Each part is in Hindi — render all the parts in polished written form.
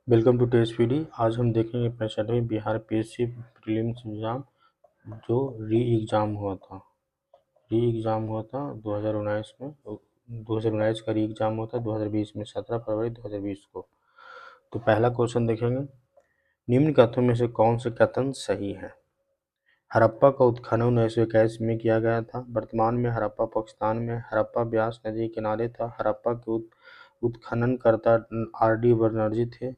Welcome to test PD. आज हम देखेंगे 65वीं बिहार पीएससी प्रीलिम्स एग्जाम जो री एग्ज़ाम हुआ था। 2019 में। 2019 का री एग्ज़ाम हुआ था 2020 में, 17 फरवरी 2020 को। तो पहला क्वेश्चन देखेंगे, निम्न कथनों में से कौन से कथन सही है? हड़प्पा का उत्खनन 1921 में किया गया था। वर्तमान में हड़प्पा पाकिस्तान में। हड़प्पा ब्यास नदी के किनारे था। हड़प्पा के उत्खननकर्ता आर.डी. बनर्जी थे।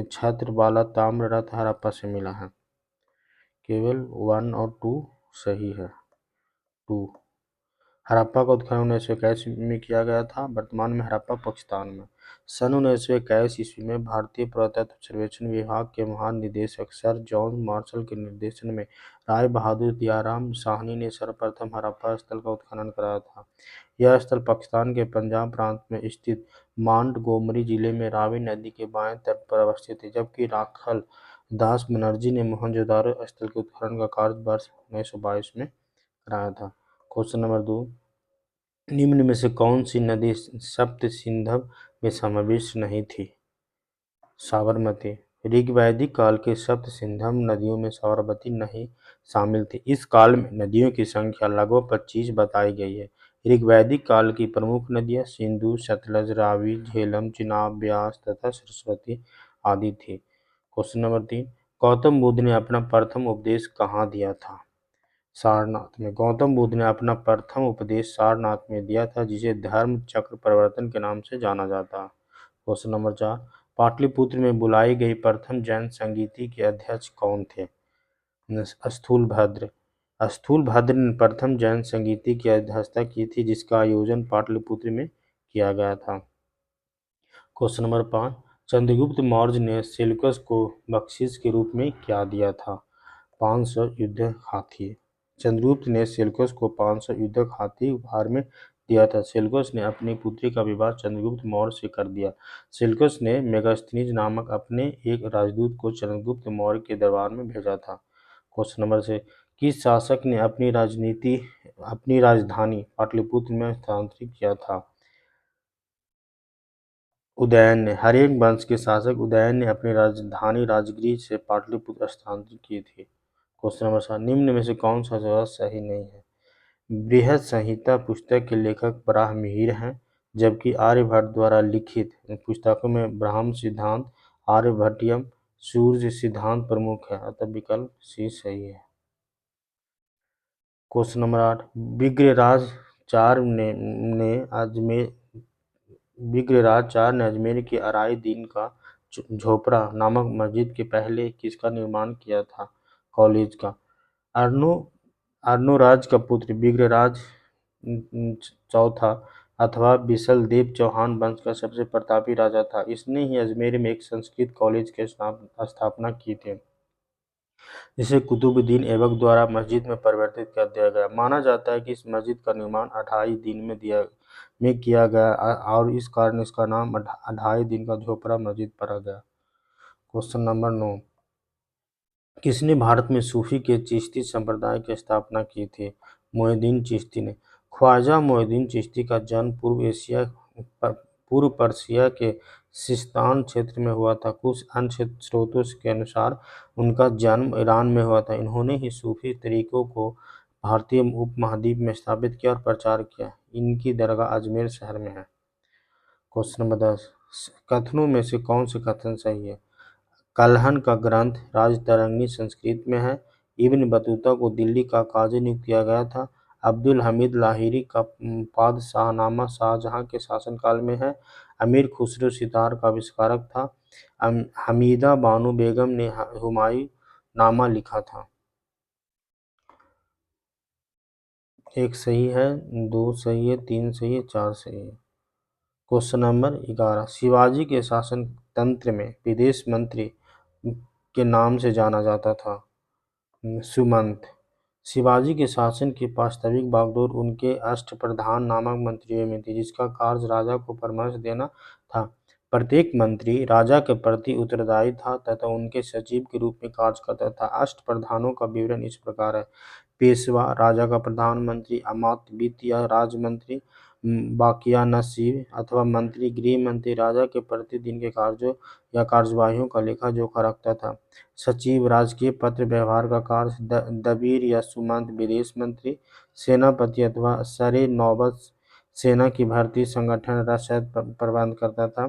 छत्र वाला ताम्र रथ हड़प्पा से मिला है। केवल 1 और 2 सही है। 2। हड़प्पा का उत्खनन 1921 में किया गया था। वर्तमान में हड़प्पा पाकिस्तान में। सन 1921 ईस्वी में भारतीय पुरातत्व सर्वेक्षण विभाग के महानिदेशक सर जॉन मार्शल के निर्देशन में राय बहादुर दयाराम साहनी ने सर्वप्रथम हड़प्पा स्थल का उत्खनन कराया था। यह स्थल पाकिस्तान के पंजाब प्रांत में स्थित मोंटगोमरी जिले में रावी नदी के बाएं तट पर अवस्थित है, जबकि राखल दास बनर्जी ने मोहनजोदारो स्थल के उत्खनन का कार्य वर्ष 1922 में कराया था। क्वेश्चन नंबर 2, निम्न में से कौन सी नदी सप्त सिंधु में समाविष्ट नहीं थी? साबरमती। ऋग्वैदिक काल के सप्त सिंधु नदियों में साबरमती नहीं शामिल थी। इस काल में नदियों की संख्या लगभग 25 बताई गई है। ऋग्वैदिक काल की प्रमुख नदियां सिंधु, सतलज, रावी, झेलम, चिनाब, ब्यास तथा सरस्वती आदि थी। क्वेश्चन नंबर 3, गौतम बुद्ध ने अपना प्रथम उपदेश कहाँ दिया था? सारनाथ में। गौतम बुद्ध ने अपना प्रथम उपदेश सारनाथ में दिया था, जिसे धर्म चक्र प्रवर्तन के नाम से जाना जाता है। क्वेश्चन नंबर 4, पाटलिपुत्र में बुलाई गई प्रथम जैन संगीति के अध्यक्ष कौन थे? स्थूलभद्र। स्थूलभद्र ने प्रथम जैन संगीति की अध्यक्षता की थी, जिसका आयोजन पाटलिपुत्र में किया गया था। क्वेश्चन नंबर 5, चंद्रगुप्त मौर्य ने सेल्यूकस को बख्शीश के रूप में क्या दिया था? 500 युद्ध हाथी। चंद्रगुप्त ने सेल्यूकस को 500 युद्ध हाथी उपहार में दिया था। सेल्यूकस ने अपनी पुत्री का विवाह चंद्रगुप्त मौर्य से कर दिया। सेल्यूकस ने मेगास्थनीज नामक अपने एक राजदूत को चंद्रगुप्त मौर्य के दरबार में भेजा था। क्वेश्चन नंबर 6, किस शासक ने अपनी राजधानी पाटलिपुत्र में स्थानांतरित किया था? उदयन ने। हर्यक वंश के शासक उदयन ने अपनी राजधानी राजगृह से पाटलिपुत्र स्थानांतरित की थी। क्वेश्चन नंबर 7, निम्न में से कौन सा जवाब सही नहीं है? बृहद संहिता पुस्तक के लेखक बराहमिहिर हैं, जबकि आर्यभट्ट द्वारा लिखित पुस्तकों में ब्रह्म सिद्धांत, आर्यभट्टियम, सूर्य सिद्धांत प्रमुख है, अतः विकल्प सी सही है। क्वेश्चन नंबर 8, विग्रहराज चार ने अजमेर विग्रहराज चार ने अजमेर की अराई दीन का झोपड़ा नामक मस्जिद के पहले किसका निर्माण किया था? कॉलेज का। अर्नो अर्नोराज का पुत्र विग्रहराज चौथा अथवा बिसल-देव चौहान वंश का सबसे प्रतापी राजा था। इसने ही अजमेर में एक संस्कृत कॉलेज की स्थापना की थी, जिसे कुतुबुद्दीन ऐबक द्वारा मस्जिद में परिवर्तित कर दिया गया। माना जाता है कि इस मस्जिद का निर्माण 28 दिन में किया गया और इस कारण इसका नाम 28 दिन का झोपड़ा मस्जिद पड़ा गया। क्वेश्चन नंबर 9, किसने भारत में सूफी के चिश्ती संप्रदाय की स्थापना की थी? मोइनुद्दीन चिश्ती ने। ख्वाजा मोइनुद्दीन चिश्ती का जन्म पूर्व पर्शिया के सिस्तान क्षेत्र में हुआ था। कुछ अन्य स्रोतों के अनुसार उनका जन्म ईरान में हुआ था। इन्होंने ही सूफी तरीकों को भारतीय उपमहाद्वीप में स्थापित किया और प्रचार किया। इनकी दरगाह अजमेर शहर में है। क्वेश्चन नंबर 10, कथनों में से कौन से कथन सही है? कल्हण का ग्रंथ राजतरंगिणी संस्कृत में है। इब्न बतूता को दिल्ली का काजी नियुक्त किया गया था। अब्दुल हमीद लाहिरी का पादशाहनामा शाहजहां के शासनकाल में है। अमीर खुसरो सितार का आविष्कारक था। हमीदा बानो बेगम ने हुमायूं नामा लिखा था। 1 सही है, 2 सही है, 3 सही है, 4 सही है। क्वेश्चन नंबर 11, शिवाजी के शासन तंत्र में विदेश मंत्री के नाम से जाना जाता था। सुमंत। शिवाजी के शासन की वास्तविक बागडोर उनके अष्टप्रधान नामक मंत्रियों में थी, जिसका कार्य राजा को परामर्श देना था। प्रत्येक मंत्री राजा के प्रति उत्तरदायी था तथा उनके सचिव के रूप में कार्य करता था। अष्टप्रधानों का विवरण इस प्रकार है: पेशवा, राजा का प्रधान मंत्री, अमात्य, वित्त या राजमंत्री, बाकिया नसीब अथवा मंत्री गृह मंत्री राजा के प्रतिदिन के कार्यों या कार्यवाहियों का लेखा जोखा रखता था। सचिव राजकीय पत्र व्यवहार का कार्य, दबीर या सुमंत विदेश मंत्री, सेनापति अथवा सरे नौबत सेना की भर्ती, संगठन, रसद प्रबंध करता था।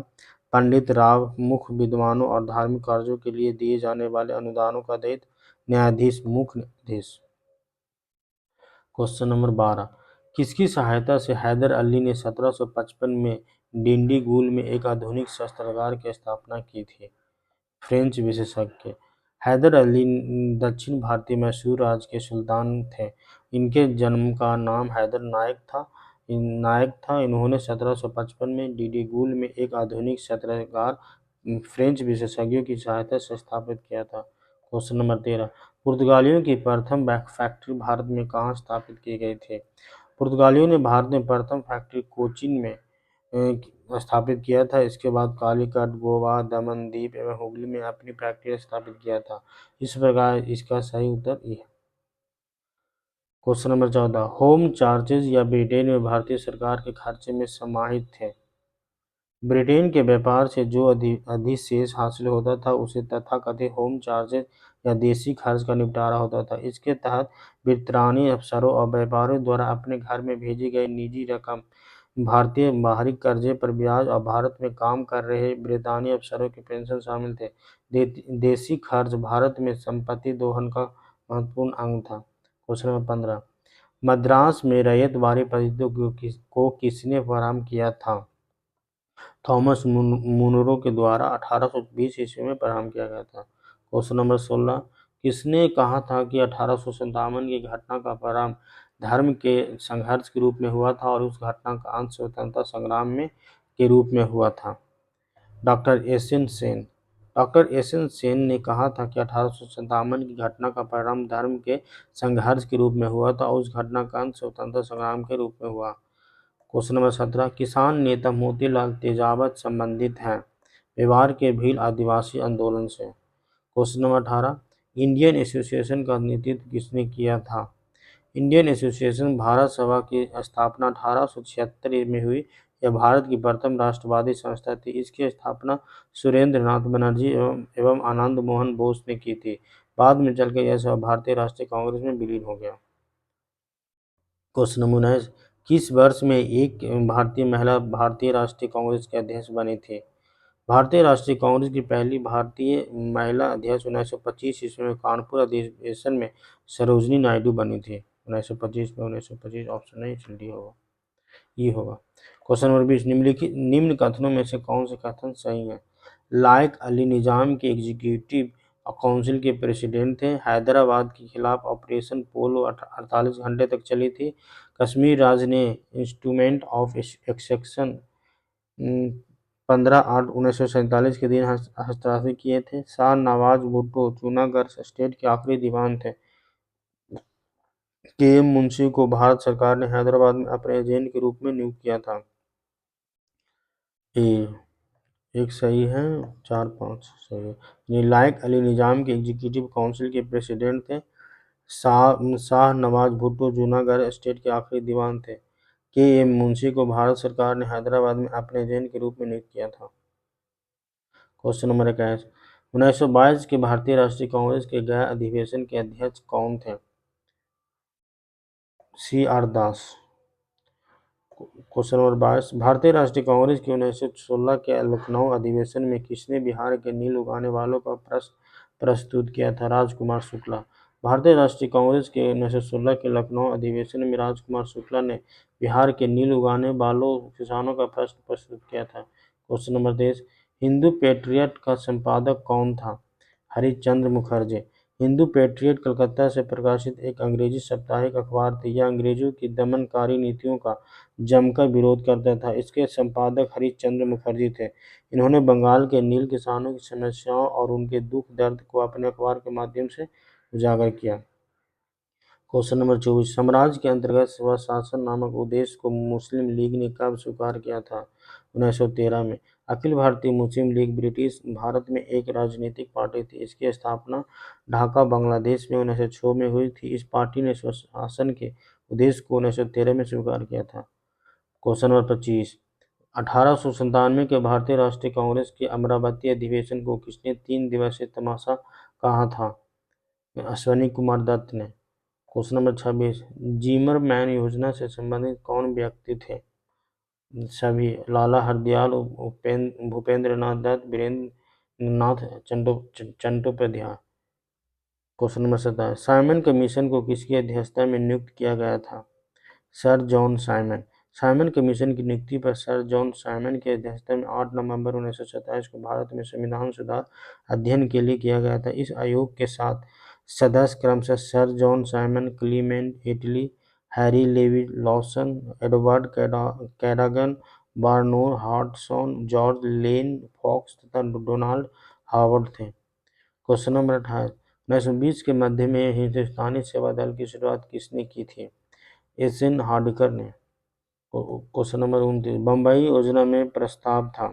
पंडित राव मुख्य विद्वानों और धार्मिक कार्यों के लिए दिए जाने वाले अनुदानों का दायित्व न्यायाधीश, मुख्य न्यायाधीश। क्वेश्चन नंबर 12, किसकी सहायता से हैदर अली ने 1755 में डिंडीगुल में एक आधुनिक शस्त्रागार की स्थापना की थी? फ्रेंच विशेषज्ञ। हैदर अली दक्षिण भारतीय मैसूर राज्य के सुल्तान थे। इनके जन्म का नाम हैदर नायक था। इन्होंने 1755 में डिंडीगुल में एक आधुनिक शस्त्रागार फ्रेंच विशेषज्ञों की सहायता से स्थापित किया था। क्वेश्चन नंबर 13, पुर्तगालियों की प्रथम फैक्ट्री भारत में कहाँ स्थापित की गई थी? पुर्तगालियों ने भारत में प्रथम फैक्ट्री कोचीन में स्थापित किया था। इसके बाद कालीकट, गोवा, दमन द्वीप एवं हुगली में अपनी फैक्ट्री स्थापित किया था। इस प्रकार इसका सही उत्तर ये है। क्वेश्चन नंबर 14, होम चार्जेस या ब्रिटेन में भारतीय सरकार के खर्चे में समाहित थे? ब्रिटेन के व्यापार से जो अधिशेष हासिल होता था उसे तथाकथित होम चार्जेस या देशी खर्च का निपटारा होता था। इसके तहत ब्रितानी अफसरों और व्यापारियों द्वारा अपने घर में भेजी गई निजी रकम, भारतीय बाहरी कर्जे पर ब्याज और भारत में काम कर रहे ब्रितानी अफसरों की पेंशन शामिल थे। देशी खर्च भारत में संपत्ति दोहन का महत्वपूर्ण अंग था। क्वेश्चन नंबर 15, मद्रास में रैयतवाड़ी पद्धति को किसने प्रारंभ किया था? थॉमस मुनरो के द्वारा 1820 ईस्वी में प्रारंभ किया गया था। क्वेश्चन नंबर 16, किसने कहा था कि 1857 की घटना का प्रारंभ धर्म के संघर्ष के रूप में हुआ था और उस घटना का अंत स्वतंत्रता संग्राम में के रूप में हुआ था? Doctor S N Sen. Doctor S N Sen ने कहा था कि 1857 की घटना का प्रारंभ धर्म के संघर्ष के रूप में हुआ था और उस घटना का अंत स्वतंत्रता संग्राम के रूप में हुआ। क्वेश्चन नंबर 17, किसान नेता मोतीलाल तेजावत संबंधित हैं मेवाड़ के भील आदिवासी आंदोलन से? क्वेश्चन नंबर 18, इंडियन एसोसिएशन का नेतृत्व किसने किया था? इंडियन एसोसिएशन भारत सभा की स्थापना 1876 में हुई। यह भारत की प्रथम राष्ट्रवादी संस्था थी। इसकी स्थापना सुरेंद्र नाथ बनर्जी एवं आनंद मोहन बोस ने की थी। बाद में चलकर यह सभा भारतीय राष्ट्रीय कांग्रेस में विलीन हो गया। क्वेश्चन नंबर 19, किस वर्ष में एक भारतीय महिला भारतीय राष्ट्रीय कांग्रेस के अध्यक्ष बनी थी? भारतीय राष्ट्रीय कांग्रेस की पहली भारतीय महिला अध्यक्ष 1925 ईस्वी में कानपुर अधिवेशन में सरोजिनी नायडू बनी थी। 1925 में 1925 ऑप्शन नहीं, डी होगा, ये होगा। क्वेश्चन नंबर 20, निम्न कथनों में से कौन से कथन सही है? लायक अली निजाम के एग्जीक्यूटिव काउंसिल के प्रेसिडेंट थे। हैदराबाद के खिलाफ ऑपरेशन पोलो 48 घंटे तक चली थी। कश्मीर राज्य ने इंस्ट्रूमेंट ऑफ एक्सेशन 15/8/1947 के दिन हस्ताक्षर किए थे। शाह नवाज भुट्टो जूनागढ़ स्टेट के आखिरी दीवान थे। के एम मुंशी को भारत सरकार ने हैदराबाद में अपने एजेंट के रूप में नियुक्त किया था। एक सही है, 4-5 सही है। ये लायक अली निजाम के एग्जीक्यूटिव काउंसिल के प्रेसिडेंट थे। शाह नवाज भुट्टो जूनागढ़ स्टेट के आखिरी दीवान थे। के एम मुंशी को भारत सरकार ने हैदराबाद में अपने एजेंट के रूप में नियुक्त किया था। क्वेश्चन नंबर 21, 1922 के भारतीय राष्ट्रीय कांग्रेस के गया अधिवेशन के अध्यक्ष कौन थे? सी आर दास। क्वेश्चन नंबर 22, भारतीय राष्ट्रीय कांग्रेस के 1916 के लखनऊ अधिवेशन में किसने बिहार के नील उगाने वालों का प्रश्न प्रस्तुत किया था? राजकुमार शुक्ला। भारतीय राष्ट्रीय कांग्रेस के 1916 के लखनऊ अधिवेशन में राजकुमार शुक्ला ने बिहार के नील उगाने वालों किसानों का प्रश्न प्रस्तुत किया था। क्वेश्चन नंबर 23, हिंदू पेट्रियट का संपादक कौन था? हरिश्चंद्र मुखर्जी। हिंदू पेट्रियट कलकत्ता से प्रकाशित एक अंग्रेजी साप्ताहिक अखबार थी। यह अंग्रेजों की दमनकारी नीतियों का जमकर विरोध करता था। इसके संपादक हरिश्चंद्र मुखर्जी थे। इन्होंने बंगाल के नील किसानों की समस्याओं और उनके दुख दर्द को अपने अखबार के माध्यम से उजागर किया। क्वेश्चन नंबर 24, साम्राज्य के अंतर्गत स्वशासन नामक उद्देश्य को मुस्लिम लीग ने कब स्वीकार किया था? 1913 में। अखिल भारतीय मुस्लिम लीग ब्रिटिश भारत में एक राजनीतिक पार्टी थी। इसकी स्थापना ढाका बांग्लादेश में 1906 में हुई थी। इस पार्टी ने स्वशासन के उद्देश्य को 1913 में स्वीकार किया था। क्वेश्चन नंबर 25, 1897 के भारतीय राष्ट्रीय कांग्रेस के अमरावती अधिवेशन को किसने 3 दिवसीय तमाशा कहा था? अश्वनी कुमार दत्त ने। क्वेश्चन नंबर 26, जिमरमैन योजना से संबंधित कौन व्यक्ति थे? सभी Lala Hardayal, Bhupendra Nath Dutt, Virendra Nath Chattopadhyay. Question number 27, Simon commission को किसकी अध्यक्षता में नियुक्त किया गया था? Sir John Simon. Simon commission की नियुक्ति पर सर जॉन साइमन की अध्यक्षता में 8 नवंबर 1927 को भारत में संविधान सुधार अध्ययन के लिए किया गया था। इस आयोग के 7 सदस्य क्रमशः sir John Simon, Clement Attlee, Harry Levy Lawson, Edward Cadogan, Vernon Hartshorn, George Lane Fox तथा डोनाल्ड हावर्ड थे। क्वेश्चन नंबर 28, 1920 के मध्य में हिंदुस्तानी सेवा दल की शुरुआत किसने की थी? एस.एन. हार्डकर ने। क्वेश्चन नंबर 29, बम्बई योजना में प्रस्ताव था।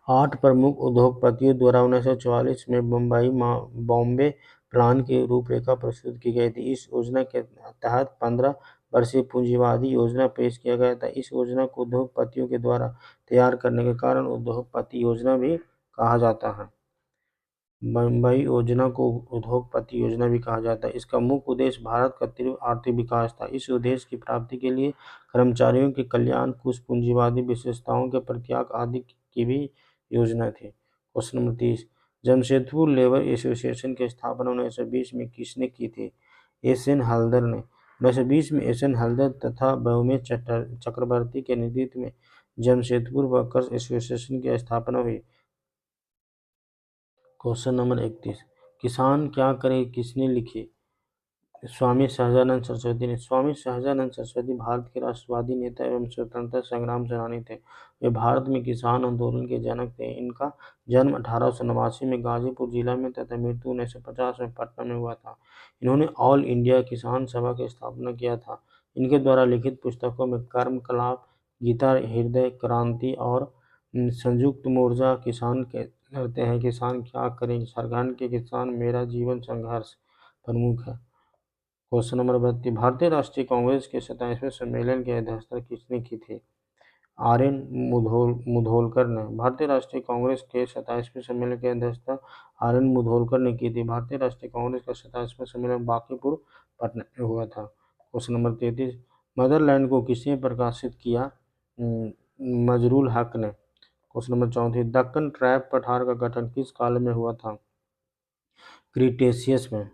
8 प्रमुख उद्योगपतियों द्वारा 1944 में बॉम्बे प्लान की रूपरेखा प्रस्तुत की गई थी। इस योजना के तहत 15 वर्षीय पूंजीवादी योजना पेश किया गया था। इस योजना को उद्योगपतियों के द्वारा तैयार करने के कारण उद्योगपति योजना भी कहा जाता है। बम्बई योजना को उद्योगपति योजना भी कहा जाता है। इसका मुख्य उद्देश्य भारत का तीव्र आर्थिक विकास था। इस उद्देश्य की प्राप्ति के लिए कर्मचारियों के कल्याण, कुछ पूंजीवादी विशेषताओं के परित्याग आदि की भी योजना थी। Question number 30, Jamshedpur labour association की स्थापना 1920 में किसने की थी? एस.एन. हलदर ने। 1920 में एस.एन. हलदर तथा बहुमेध चक्रवर्ती के नेतृत्व में जमशेदपुर वर्कर्स एसोसिएशन की स्थापना हुई। क्वेश्चन नंबर 31, किसान क्या करे किसने लिखी? स्वामी सहजानंद सरस्वती ने। स्वामी सहजानंद सरस्वती भारत के राष्ट्रवादी नेता एवं स्वतंत्रता संग्राम सेनानी थे। वे भारत में किसान आंदोलन के जनक थे। इनका जन्म 1889 में गाजीपुर जिला में तथा मृत्यु 1950 में पटना में हुआ था। इन्होंने ऑल इंडिया किसान सभा की स्थापना किया था। इनके द्वारा लिखित पुस्तकों में कर्मकलाप, गीता हृदय क्रांति और संयुक्त मोर्चा, किसान लड़ते हैं, किसान क्या करें, सरकार के किसान, मेरा जीवन संघर्ष प्रमुख है। क्वेश्चन नंबर 32, भारतीय राष्ट्रीय कांग्रेस के 27वें सम्मेलन की अध्यक्षता किसने की थी? आर.एन. मुधोलकर ने। भारतीय राष्ट्रीय कांग्रेस के 27वें सम्मेलन की अध्यक्षता आर.एन. मुधोलकर ने की थी। भारतीय राष्ट्रीय कांग्रेस का 27वां सम्मेलन बांकीपुर पटना में हुआ था। क्वेश्चन नंबर 33, मदरलैंड को किसने प्रकाशित किया? मजरूल हक ने। क्वेश्चन नंबर 34, दक्कन ट्रैप पठार का गठन किस काल में हुआ था? क्रीटेशियस में।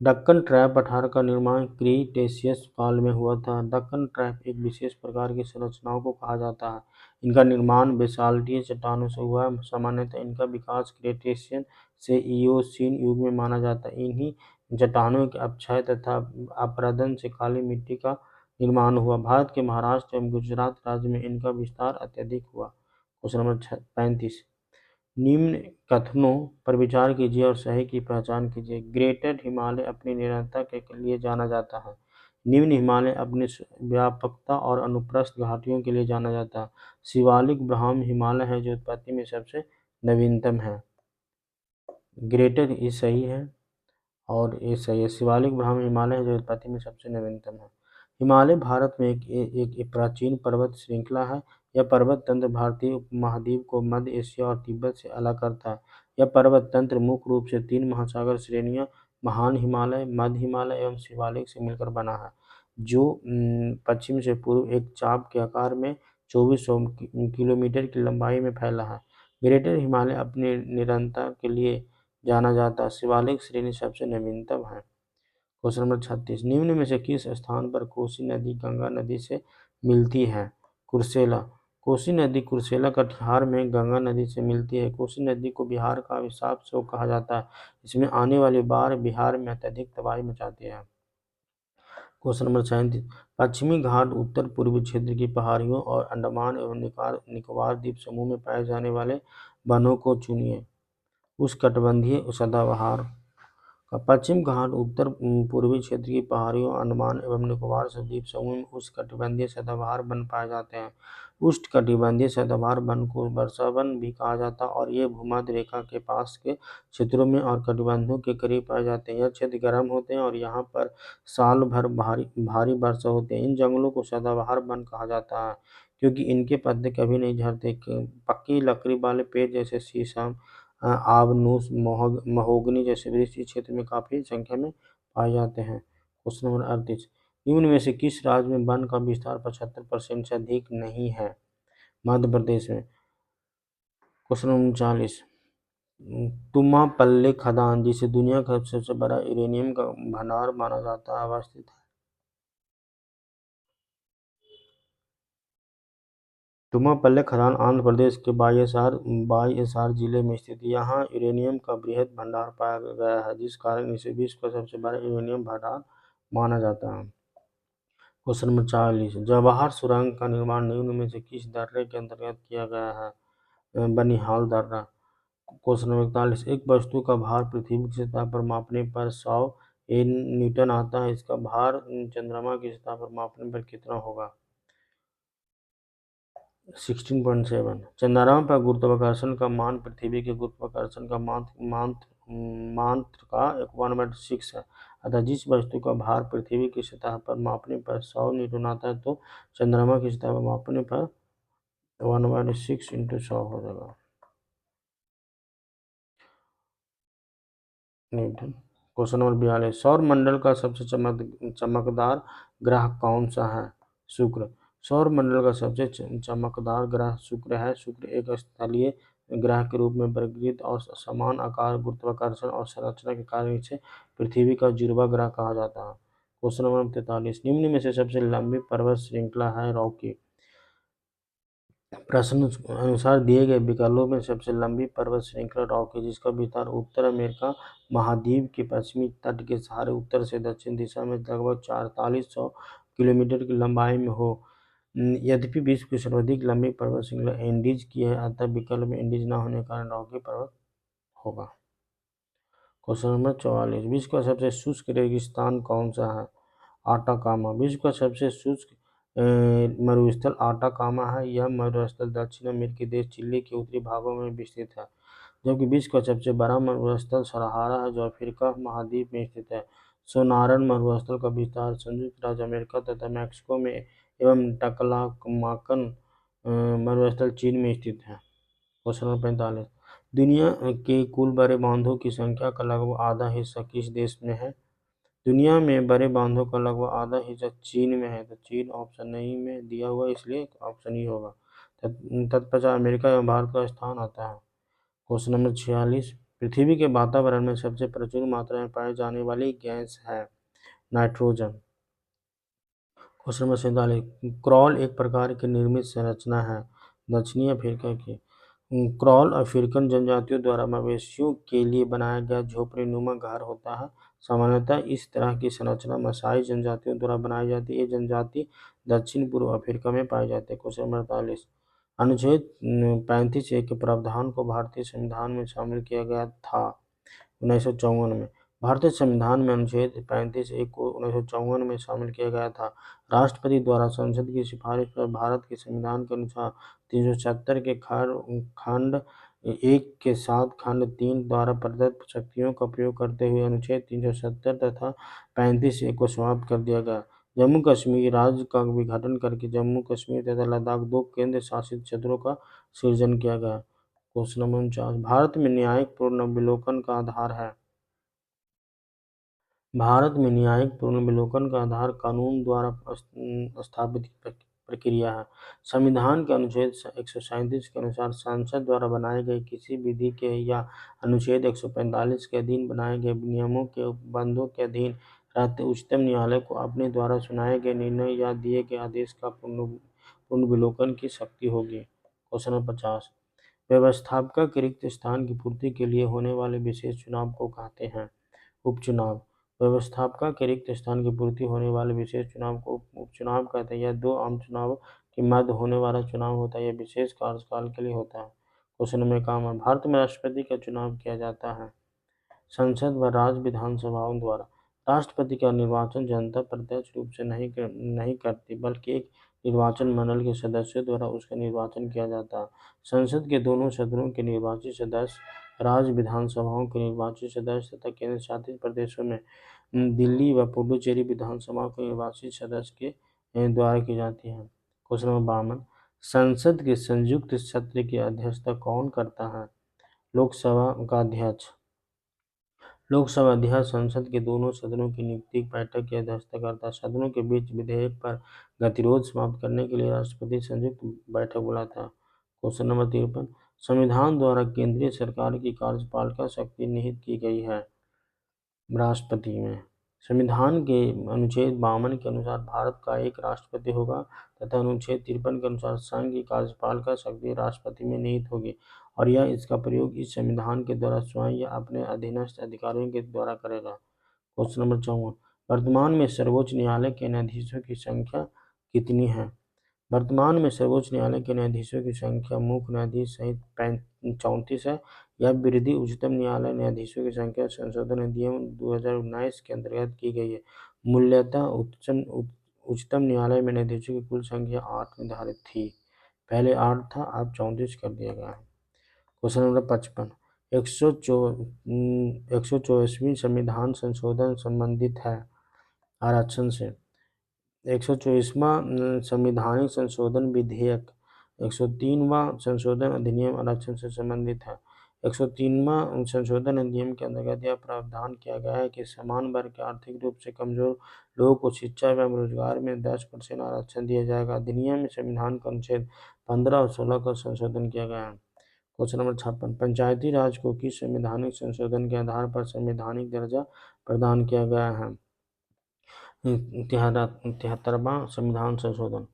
दक्कन ट्रैप पठार का निर्माण क्रीटेशियस काल में हुआ था। दक्कन ट्रैप एक विशेष प्रकार की संरचनाओं को कहा जाता है। इनका निर्माण बेसाल्टिक चट्टानों से हुआ है। सामान्यतः इनका विकास क्रीटेशियन से इयोसीन युग में माना जाता है। इन्हीं चट्टानों के अपक्षय तथा अपरदन से काली मिट्टी का निर्माण हुआ। भारत के महाराष्ट्र एवं गुजरात राज्य में इनका विस्तार अत्यधिक हुआ। क्वेश्चन नंबर 35, निम्न कथनों पर विचार कीजिए और सही की पहचान कीजिए। ग्रेटर हिमालय अपनी निरंतरता के लिए जाना जाता है। निम्न हिमालय अपनी व्यापकता और अनुप्रस्थ घाटियों के लिए जाना जाता है। शिवालिक ब्राह्म हिमालय है जो उत्पत्ति में सबसे नवीनतम है। ग्रेटर ये सही है और ये सही है। शिवालिक ब्राह्म हिमालय है जो उत्पत्ति में सबसे नवीनतम है। हिमालय भारत में एक प्राचीन पर्वत श्रृंखला है। यह पर्वत तंत्र भारतीय उपमहाद्वीप को मध्य एशिया और तिब्बत से अलग करता है। यह पर्वत तंत्र मुख्य रूप से 3 महासागर श्रेणियों महान हिमालय, मध्य हिमालय एवं शिवालिक से मिलकर बना है, जो पश्चिम से पूर्व एक चाप के आकार में 2400 किलोमीटर की लंबाई में फैला है। ग्रेटर हिमालय अपनी निरंतरता के लिए जाना जाता है। शिवालिक श्रेणी सबसे नवीनतम है। क्वेश्चन नंबर 36, निम्न में से किस स्थान पर कोसी नदी गंगा नदी से मिलती है? कुर्सेला। कोसी नदी कुर्सेला कटिहार में गंगा नदी से मिलती है। कोसी नदी को बिहार का अभिशाप स्रोत कहा जाता है। इसमें आने वाली बाढ़ बिहार में अत्यधिक तबाही मचाती है। क्वेश्चन नंबर 37, पश्चिमी घाट उत्तर पूर्वी क्षेत्र की पहाड़ियों और अंडमान एवं निकोबार द्वीप समूह में पाए जाने वाले वनों को चुनिए। उष्णकटिबंधीय सदाबहार। पश्चिम घाट उत्तर पूर्वी क्षेत्र की पहाड़ियों, अंडमान एवं निकोबार द्वीप समूह में उष्णकटिबंधीय सदाबहार वन पाए जाते हैं। उष्णकटिबंधीय सदाबहार वन को वर्षावन भी कहा जाता है और ये भूमध्य रेखा के पास के क्षेत्रों में और कटिबंधों के करीब पाए जाते हैं। यह क्षेत्र गर्म होते हैं और यहाँ पर साल भर भारी भारी वर्षा होती है। इन जंगलों को सदाबहार वन कहा जाता है क्योंकि इनके पत्ते कभी नहीं झड़ते। पक्की लकड़ी वाले पेड़ जैसे शीशम, आबनूस, महोगनी जैसे वृक्ष इस क्षेत्र में काफी संख्या में पाए जाते हैं। क्वेश्चन नंबर 38, निम्न में से किस राज्य में वन का विस्तार 75% से अधिक नहीं है? मध्य प्रदेश में। क्वेश्चन नंबर 40, तुम्हापल्ले खदान जिसे दुनिया का सबसे बड़ा यूरेनियम का भंडार माना जाता है अवस्थित है? तुम्हापल्ले खदान आंध्र प्रदेश के वाईएसआर जिले में स्थित है। यहाँ यूरेनियम का बृहद भंडार पाया गया है जिस कारण इसे विश्व का सबसे बड़ा यूरेनियम भंडार माना जाता है। क्वेश्चन नंबर 40, जवाहर सुरंग का निर्माण निम्न में से किस दर्रे के अंतर्गत किया गया है? बनिहाल दर्रा। क्वेश्चन नंबर 41, एक वस्तु का भार पृथ्वी की सतह पर मापने पर 100 न्यूटन आता है। इसका भार चंद्रमा की सतह पर मापने पर कितना होगा? 16.7। चंद्रमा पर गुरुत्वाकर्षण का मान पृथ्वी के गुरुत्वाकर्षण का मात्र का 1/6 है। अतः जिस वस्तु का भार पृथ्वी की सतह पर मापने पर 100 न्यूटन आता है तो चंद्रमा की सतह पर मापने पर 1/6 × 100 हो जाएगा न्यूटन। क्वेश्चन नंबर 42, सौर मंडल का सबसे चमकदार ग्रह कौन सा है? शुक्र। सौर मंडल का सबसे चमकदार ग्रह शुक्र है। शुक्र एक स्थलीय ग्रह के रूप में वर्गीकृत और समान आकार, गुरुत्वाकर्षण और संरचना के कारण इसे पृथ्वी का जुड़वा ग्रह कहा जाता है। क्वेश्चन नंबर 43, निम्न में से सबसे लंबी पर्वत श्रृंखला है रॉकी। प्रश्न अनुसार दिए गए विकल्पों में सबसे लंबी पर्वत श्रृंखला रॉकी जिसका विस्तार उत्तर अमेरिका महाद्वीप के पश्चिमी तट के सहारे उत्तर से दक्षिण दिशा में लगभग 4400 किलोमीटर की लंबाई में हो। यद्यपि विश्व की सर्वाधिक लंबी पर्वत श्रृंखला एंडीज की है, अतः विकल्प में एंडीज न होने के कारण रॉकी पर्वत होगा। क्वेश्चन नंबर 44, विश्व का सबसे शुष्क रेगिस्तान कौन सा है? आटाकामा। विश्व का सबसे शुष्क मरुस्थल आटाकामा है। यह मरुस्थल दक्षिण अमेरिकी देश चिली के उत्तरी भागों में विस्तृत है, जबकि विश्व का सबसे बड़ा मरुस्थल सहारा है जो अफ्रीका महाद्वीप में स्थित है। सोनारन मरुस्थल का विस्तार संयुक्त राज्य अमेरिका तथा मैक्सिको में एवं टकलामाकन मरुस्थल चीन में स्थित है। क्वेश्चन नंबर 45, दुनिया के कुल बड़े बांधों की संख्या का लगभग आधा हिस्सा किस देश में है? दुनिया में बड़े बांधों का लगभग आधा हिस्सा चीन में है, तो चीन ऑप्शन नहीं में दिया हुआ इसलिए ऑप्शन ही होगा। तत्पश्चात अमेरिका एवं भारत का स्थान आता है। क्वेश्चन नंबर 46, पृथ्वी के वातावरण में सबसे प्रचुर मात्रा में पाई जाने वाली गैस है नाइट्रोजन। क्वेश्चन नंबर 47, क्रॉल एक प्रकार की निर्मित संरचना है दक्षिणी अफ्रीका की। क्रॉल अफ्रीकन जनजातियों द्वारा मवेशियों के लिए बनाया गया झोपड़ीनुमा घर होता है। सामान्यतः इस तरह की संरचना मसाई जनजातियों द्वारा बनाई जाती है। ये जनजाति दक्षिण पूर्व अफ्रीका में पाई जाती है। क्वेश्चन नंबर 48, अनुच्छेद 35A के प्रावधान को भारतीय संविधान में शामिल किया गया था 1954 में। भारतीय संविधान में अनुच्छेद 35A को 1954 में शामिल किया गया था। राष्ट्रपति द्वारा संसद की सिफारिश पर भारत के संविधान के अनुसार 376 के खंड 1 के साथ खंड 3 द्वारा प्रदत्त शक्तियों का प्रयोग करते हुए अनुच्छेद 370 तथा 35A को समाप्त कर दिया गया। जम्मू कश्मीर राज्य का विघटन करके जम्मू कश्मीर तथा लद्दाख दो केंद्र शासित क्षेत्रों का सृजन किया गया। क्वेश्चन नंबर 49, भारत में न्यायिक पुनर्विलोकन का आधार है। भारत में न्यायिक पुनर्विलोकन का आधार कानून द्वारा स्थापित प्रक्रिया है। संविधान के अनुच्छेद 137 के अनुसार संसद द्वारा बनाए गए किसी विधि के या अनुच्छेद 145 के अधीन बनाए गए नियमों के उपबंधों के अधीन रहते उच्चतम न्यायालय को अपने द्वारा सुनाए गए निर्णय या दिए गए आदेश का पुनर्विलोकन की शक्ति होगी। क्वेश्चन नंबर 50, व्यवस्थापका के रिक्त स्थान की पूर्ति के लिए होने वाले विशेष चुनाव को कहते हैं उपचुनाव। व्यवस्थापका के रिक्त स्थान की पूर्ति होने वाले विशेष चुनाव को उपचुनाव कहते हैं। यह दो आम चुनाव के मध्य होने वाला चुनाव होता है। यह विशेष कार्यकाल के लिए होता है। क्वेश्चन नंबर 51, भारत में राष्ट्रपति का चुनाव किया जाता है संसद व राज्य विधानसभाओं द्वारा। राष्ट्रपति का निर्वाचन जनता प्रत्यक्ष रूप से नहीं करती, बल्कि एक निर्वाचन मंडल के सदस्यों द्वारा उसका निर्वाचन किया जाता है। संसद के दोनों सदनों के निर्वाचित सदस्य राज्य विधानसभाओं के निर्वाचित सदस्य तथा केंद्र शासित प्रदेशों में दिल्ली व पुडुचेरी विधानसभा के निर्वाचित सदस्य के द्वारा की जाती है। क्वेश्चन नंबर 52, संसद के संयुक्त सत्र की अध्यक्षता कौन करता है? लोकसभा का अध्यक्ष। लोकसभा अध्यक्ष संसद के दोनों सदनों की नियुक्ति बैठक की अध्यक्षता करता है। सदनों के बीच विधेयक पर गतिरोध समाप्त करने के लिए राष्ट्रपति संयुक्त बैठक बुलाता है। क्वेश्चन नंबर 53, संविधान द्वारा केंद्रीय सरकार की कार्यपालिका शक्ति निहित की गई है राष्ट्रपति में। संविधान के अनुच्छेद 52 के अनुसार भारत का एक राष्ट्रपति होगा तथा अनुच्छेद 53 के अनुसार संघ की कार्यपालिका शक्ति राष्ट्रपति में निहित होगी और यह इसका प्रयोग इस संविधान के द्वारा स्वयं या अपने अधीनस्थ अधिकारियों के द्वारा करेगा। क्वेश्चन नंबर 54, वर्तमान में सर्वोच्च न्यायालय के न्यायाधीशों की संख्या कितनी है? वर्तमान में सर्वोच्च न्यायालय के न्यायाधीशों की संख्या मुख्य न्यायाधीश सहित 34 है। यह वृद्धि उच्चतम न्यायालय न्यायाधीशों की संख्या संशोधन अधिनियम 2019 के अंतर्गत की गई है। मूलतः उच्चतम न्यायालय में न्यायाधीशों की कुल संख्या 8 निर्धारित थी, पहले 8 था, अब 34 कर दिया गया है। क्वेश्चन नंबर 55, 124वीं संविधान संशोधन संबंधित है आरक्षण से। 124वां संवैधानिक संशोधन विधेयक 103वां संशोधन अधिनियम आरक्षण से संबंधित है। 103वां संशोधन अधिनियम के अंतर्गत यह प्रावधान किया गया है कि समान वर्ग के आर्थिक रूप से कमजोर लोगों को शिक्षा एवं रोजगार में 10% आरक्षण दिया जाएगा। अधिनियम में संविधान का अनुच्छेद 15 और 16 का संशोधन किया गया है। क्वेश्चन नंबर 56, पंचायती राज को किस संवैधानिक संशोधन के आधार पर संवैधानिक दर्जा प्रदान किया गया है? 73वां संविधान संशोधन।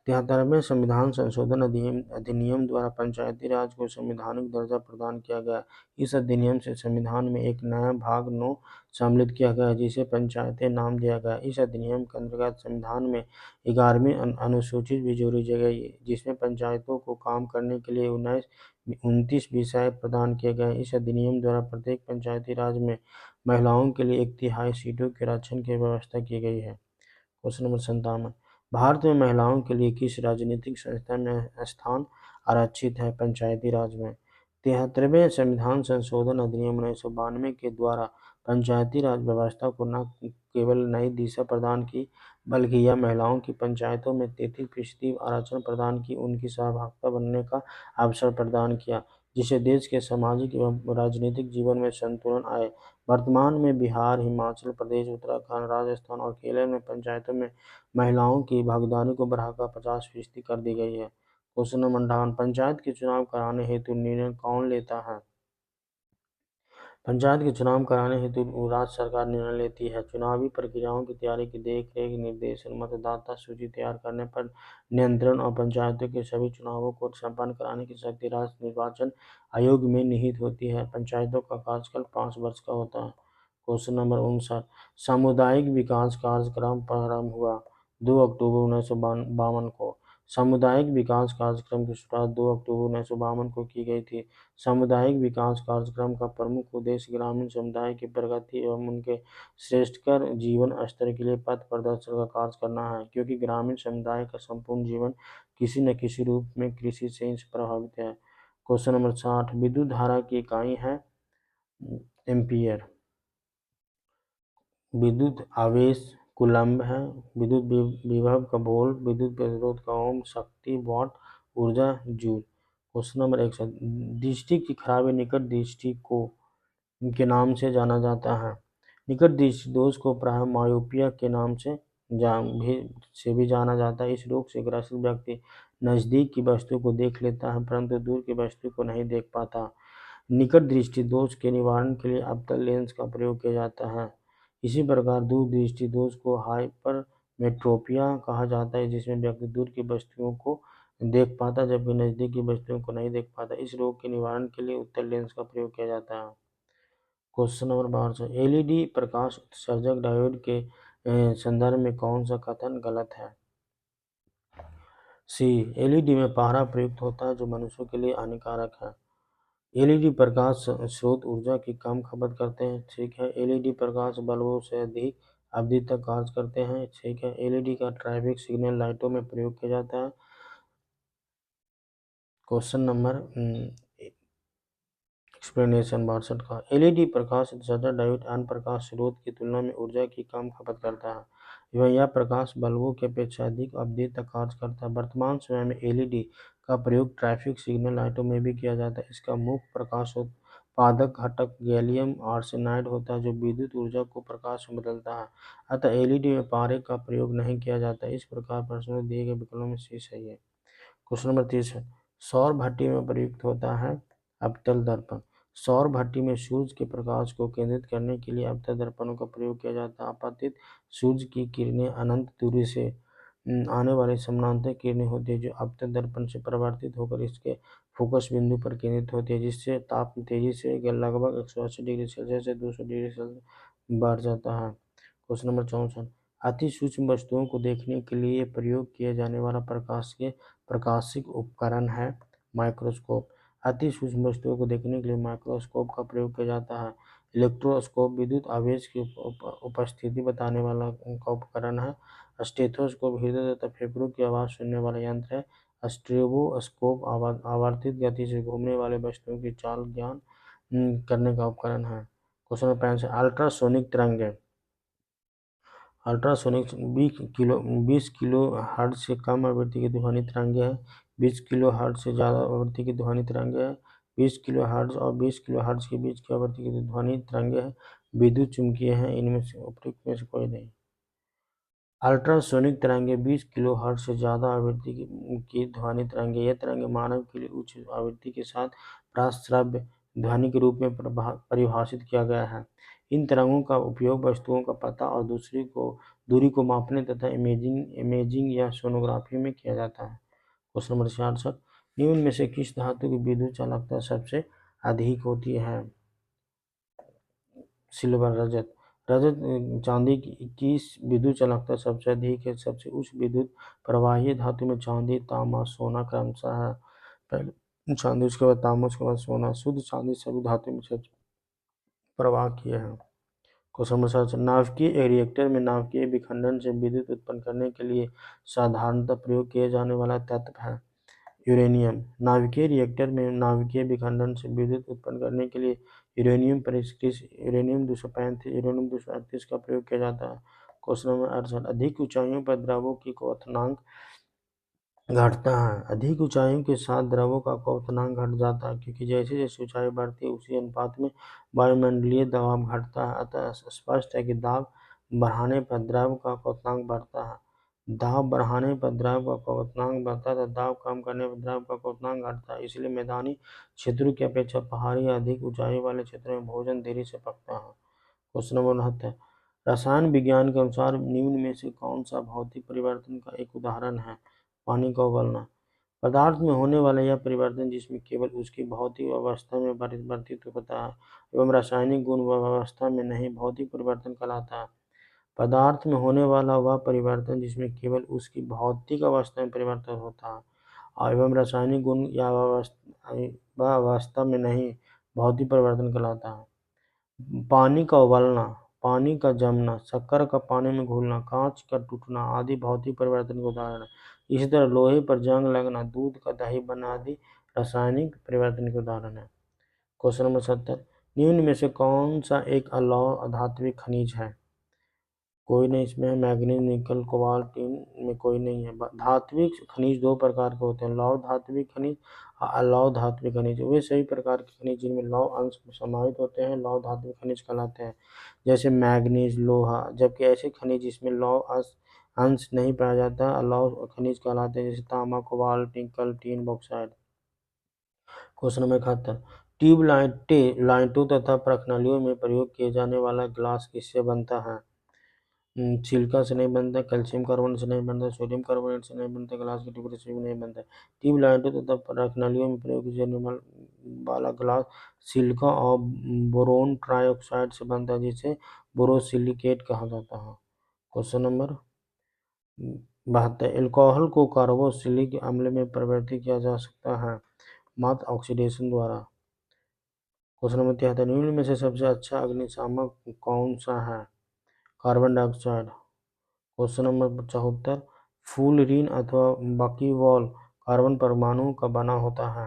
73वें संविधान संशोधन अधिनियम द्वारा पंचायती राज को संवैधानिक दर्जा प्रदान किया गया। इस अधिनियम से संविधान में एक नया भाग 9 सम्मिलित किया गया जिसे पंचायतें नाम दिया गया। इस अधिनियम के अंतर्गत संविधान में 11वीं अनुसूची भी जोड़ी गई जिसमें पंचायतों को काम करने के लिए 29 विषय प्रदान किए गए। इस अधिनियम द्वारा प्रत्येक पंचायती राज में महिलाओं के लिए 1/3 सीटों के आरक्षण की व्यवस्था की गई है। क्वेश्चन नंबर 57, भारत में महिलाओं के लिए किस राजनीतिक संस्था में स्थान आरक्षित है? पंचायती राज में। 73वें संविधान संशोधन अधिनियम 1992 के द्वारा पंचायती राज व्यवस्था को न केवल नई दिशा प्रदान की, बल्कि यह महिलाओं की पंचायतों में 33% आरक्षण प्रदान की उनकी सहभागिता बनने का अवसर प्रदान किया, जिससे देश के सामाजिक एवं राजनीतिक जीवन में संतुलन आए। वर्तमान में बिहार, हिमाचल प्रदेश, उत्तराखंड, राजस्थान और केरल में पंचायतों में महिलाओं की भागीदारी को बढ़ाकर 50% कर दी गई है। क्वेश्चन नंबर 58, पंचायत के चुनाव कराने हेतु निर्णय कौन लेता है? पंचायत के चुनाव कराने हेतु राज्य सरकार निर्णय लेती है। चुनावी प्रक्रियाओं की तैयारी की देखरेख, निर्देशन, मतदाता सूची तैयार करने पर नियंत्रण और पंचायतों के सभी चुनावों को संपन्न कराने की शक्ति राज्य निर्वाचन आयोग में निहित होती है। पंचायतों का कार्यकाल 5 वर्ष का होता है। क्वेश्चन नंबर 59, सामुदायिक विकास कार्यक्रम प्रारंभ हुआ 2 अक्टूबर 1952 को। सामुदायिक विकास कार्यक्रम की शुरुआत 2 अक्टूबर 1952 को की गई थी। सामुदायिक विकास कार्यक्रम का प्रमुख उद्देश्य ग्रामीण समुदाय की प्रगति एवं उनके श्रेष्ठकर जीवन स्तर के लिए पथ प्रदर्शन का कार्य करना है, क्योंकि ग्रामीण समुदाय का संपूर्ण जीवन किसी न किसी रूप में कृषि से ही प्रभावित है। क्वेश्चन नंबर 60, विद्युत धारा की इकाई है एम्पीयर। विद्युत आवेश कूलम्ब है। विद्युत विभव का वोल्ट, विद्युत प्रतिरोध का ओम, शक्ति वाट, ऊर्जा जूल। क्वेश्चन नंबर 61, दृष्टि की खराबी निकट दृष्टि को के नाम से जाना जाता है। निकट दृष्टि दोष को प्रायः मायोपिया के नाम से भी जाना जाता है। इस रोग से ग्रसित व्यक्ति नजदीक की वस्तु को देख लेता है परंतु दूर की वस्तु को नहीं देख पाता। निकट दृष्टि दोष के निवारण के लिए अवतल लेंस का प्रयोग किया जाता है। इसी प्रकार दूर दृष्टि दोष को हाइपरमेट्रोपिया कहा जाता है, जिसमें व्यक्ति दूर की वस्तुओं को देख पाता जबकि नजदीक की वस्तुओं को नहीं देख पाता। इस रोग के निवारण के लिए उत्तल लेंस का प्रयोग किया जाता है। क्वेश्चन नंबर 12, एलईडी प्रकाश उत्सर्जक डायोड के संदर्भ में कौन सा कथन गलत है? सी, एलईडी में पहरा प्रयुक्त होता है जो मनुष्यों के लिए हानिकारक है। एलईडी प्रकाश स्रोत ऊर्जा की कम खपत करते हैं, ठीक है। एलईडी प्रकाश बल्बों से अधिक अवधि तक कार्य करते हैं, ठीक है। एलईडी का ट्रैफिक सिग्नल लाइटों में प्रयोग किया जाता है। क्वेश्चन नंबर एक्सप्लेनेशन 62 का, एलईडी प्रकाश ज्यादा डायोड अन्य प्रकाश स्रोत की तुलना में ऊर्जा की कम खपत करता है एवं यह प्रकाश बल्बों की अपेक्षा अधिक अवधि तक कार्य करता है। वर्तमान समय में एलईडी का प्रयोग ट्रैफिक सिग्नल लाइटों में भी किया जाता है। इसका मुख्य प्रकाश उत्पादक घटक गैलियम आर्सेनाइड होता है जो विद्युत ऊर्जा को प्रकाश में बदलता है। अतः एलईडी में पारे का प्रयोग नहीं किया जाता। इस प्रकार प्रश्न में दिए गए विकल्पों में सी सही है। क्वेश्चन नंबर 30 है, सौर भट्टी में प्रयुक्त होता है अवतल दर्पण। सौर भट्टी में सूर्य के प्रकाश को केंद्रित करने के लिए अवतल दर्पणों का प्रयोग किया जाता है। आपतित सूर्य की किरणें अनंत दूरी से आने वाली समानांतर किरणें होती है जो अवतल दर्पण से परावर्तित होकर इसके फोकस बिंदु पर केंद्रित होती है, जिससे ताप तेजी से लगभग 180 डिग्री सेल्सियस से 200 डिग्री सेल्सियस बढ़ जाता है। क्वेश्चन नंबर 64, अति सूक्ष्म वस्तुओं को देखने के लिए प्रयोग किए जाने वाला प्रकाशिक उपकरण है माइक्रोस्कोप। अति सूक्ष्म वस्तुओं को देखने के लिए माइक्रोस्कोप का प्रयोग किया जाता है। इलेक्ट्रोस्कोप विद्युत आवेश की उपस्थिति बताने वाला का उपकरण है। स्टेथोस्कोप हृदय तथा फेफड़ों की आवाज़ सुनने वाला यंत्र है। स्ट्रोबोस्कोप आवर्तित गति से घूमने वाले वस्तुओं की चाल ज्ञान करने का उपकरण है। क्वेश्चन नंबर 5, अल्ट्रासोनिक तरंगें। अल्ट्रासोनिक 20 किलो हर्ट्ज से कम आवृत्ति की ध्वनि तरंगें हैं। 20 किलो हर्ट्ज से ज़्यादा आवृत्ति की ध्वनि तरंगें हैं। 20 किलो हर्ट्ज और 20 किलो हर्ट्ज के बीच की आवृत्ति की ध्वनि तरंगें हैं। विद्युत चुम्बकीय हैं। इनमें से उपयुक्त में से कोई नहीं। अल्ट्रासोनिक तरंगें 20 किलो हर्ट्ज से ज़्यादा आवृत्ति की ध्वनि तरंगें। ये तरंगें मानव के लिए उच्च आवृत्ति के साथ प्राश्रव्य ध्वनि के रूप में परिभाषित किया गया है। इन तरंगों का उपयोग वस्तुओं का पता और दूरी को मापने तथा इमेजिंग या सोनोग्राफी में किया जाता है। क्वेश्चन नंबर 66, निम्न में से किस धातु की विद्युत चालकता सबसे अधिक होती है? सिल्वर, रजत। चांदी की विद्युत चालकता सबसे अधिक है। सबसे उच्च विद्युत प्रवाही धातु में चांदी, तांबा, सोना क्रमशः है। पहले चांदी, उसके बाद तांबा, उसके बाद सोना। शुद्ध चांदी सभी धातु में सबसे प्रवाह किए हैं। क्वेश्चन नंबर 7, नाभिकीय रिएक्टर में नाभिकीय विखंडन से विद्युत उत्पन्न करने के लिए साधारणतः प्रयोग किए जाने वाला तत्व है यूरेनियम। नाभिकीय रिएक्टर में नाभिकीय विखंडन से विद्युत उत्पन्न करने के लिए यूरेनियम परिष्कृत यूरेनियम 238 का प्रयोग किया जाता है। क्वेश्चन नंबर 68, अधिक ऊंचाइयों पर द्रवों की क्वथनांक घटता है। अधिक ऊंचाइयों के साथ द्रवों का क्वथनांक घट जाता है क्योंकि जैसे जैसे ऊंचाई बढ़ती है उसी अनुपात में वायुमंडलीय दबाव घटता है। अतः स्पष्ट है कि दाब बढ़ाने पर द्रव का क्वथनांक बढ़ता है। दाब बढ़ाने पर द्रव का क्वथनांक बढ़ता है, दाब कम करने पर द्रव का क्वथनांक घटता है। इसलिए मैदानी क्षेत्रों की अपेक्षा पहाड़ी या अधिक ऊंचाई वाले क्षेत्रों में भोजन देरी से पकता है। क्वेश्चन नंबर 69, रसायन विज्ञान के अनुसार निम्न में से कौन सा भौतिक परिवर्तन का एक उदाहरण है? पानी का उबलना। पदार्थ में होने वाला यह परिवर्तन जिसमें केवल उसकी भौतिक अवस्था में परिवर्तित होता है एवं रासायनिक गुण अवस्था में नहीं, भौतिक परिवर्तन कहलाता है। पदार्थ में होने वाला वह परिवर्तन जिसमें केवल उसकी भौतिक अवस्था में परिवर्तन होता है एवं रासायनिक गुण या वह अवस्था में नहीं, भौतिक परिवर्तन कहलाता है। पानी का उबलना, पानी का जमना, शक्कर का पानी में घुलना, कांच का टूटना आदि भौतिक परिवर्तन के उदाहरण हैं। इसी तरह लोहे पर जंग लगना, दूध का दही बनना आदि रासायनिक परिवर्तन के उदाहरण हैं। क्वेश्चन नंबर 70, निम्न में से कौन सा एक अलौह धात्विक खनिज है? कोई नहीं इसमें है। मैग्नीज, निकल, कोबाल्ट, टिन में कोई नहीं है। धात्विक खनिज दो प्रकार के होते हैं, लौह धात्विक खनिज और अलौह धात्विक खनिज। वे सभी प्रकार के खनिज जिनमें लौह अंश समाहित होते हैं लौह धात्विक खनिज कहलाते हैं, जैसे मैग्नीज, लोहा। जबकि ऐसे खनिज जिसमें लौह अंश नहीं पाया जाता अलौह खनिज कहलाते हैं, जैसे तांबा, कोबाल्ट, निकल, टिन, बॉक्साइट। क्वेश्चन नंबर 71, लाइटों तथा प्रकाशनलियों में प्रयोग किए जाने वाला ग्लास किससे बनता है? सिलिका से नहीं बनता, कैल्शियम कार्बोनेट से नहीं बनता, सोडियम कार्बोनेट से नहीं बनता, ग्लास के टुकड़े से भी नहीं बनता। ट्यूबलाइटों तथा प्रकाशनलियों में प्रयोग किया जाने वाला ग्लास सिलिका और बोरोन ट्राइऑक्साइड से बनता है, जिसे बोरोसिलिकेट कहा जाता है। क्वेश्चन नंबर 72, एल्कोहल को कार्बोक्सिलिक अम्ल में परिवर्तित किया जा सकता है मात्र ऑक्सीडेशन द्वारा। क्वेश्चन नंबर 73, निम्न में से सबसे अच्छा अग्निशामक कौन सा है? Carbon dioxide. Question number 74, fullerene अथवा बकीवॉल कार्बन परमाणु का बना होता है?